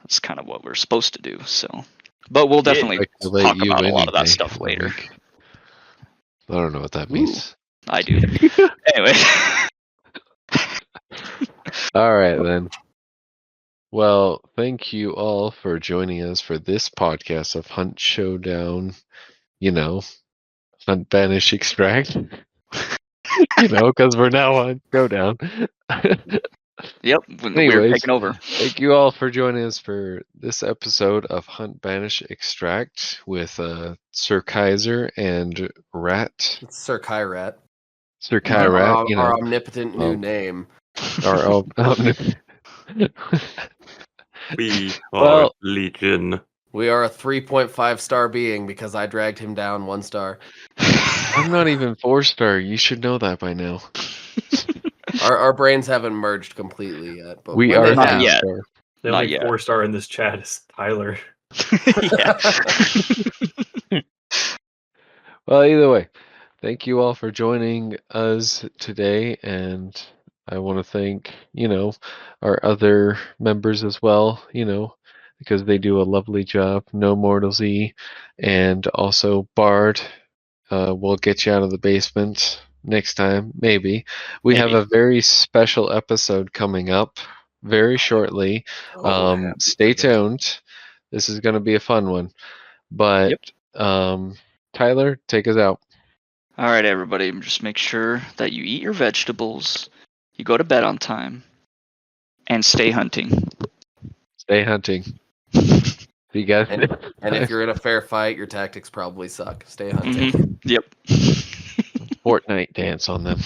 that's kind of what we're supposed to do. So, but we'll definitely talk about a lot of that stuff later. I don't know what that means. I do. Anyway. All right, then. Well, thank you all for joining us for this podcast of Hunt Showdown, Hunt Banish Extract. Because we're now on Showdown. Yep, we're taking over. Thank you all for joining us for this episode of Hunt Banish Extract with Sir Kaiser and Rat. It's Sir Kairat. Sir Kairat, our omnipotent new name. We are Legion. We are a 3.5 star being because I dragged him down 1 star. I'm not even 4-star. You should know that by now. Our brains haven't merged completely yet, but we are not yet. The only 4-star in this chat is Tyler. Well, either way, thank you all for joining us today, and I want to thank, our other members as well, because they do a lovely job. No Mortal Z, and also Bard. We'll get you out of the basement next time, maybe. We have a very special episode coming up very shortly. Stay tuned. This is going to be a fun one. But Tyler, take us out. All right, everybody. Just make sure that you eat your vegetables, you go to bed on time, and stay hunting. Stay hunting. See you guys. And if you're in a fair fight, your tactics probably suck. Stay hunting. Mm-hmm. Yep. Fortnite dance on them.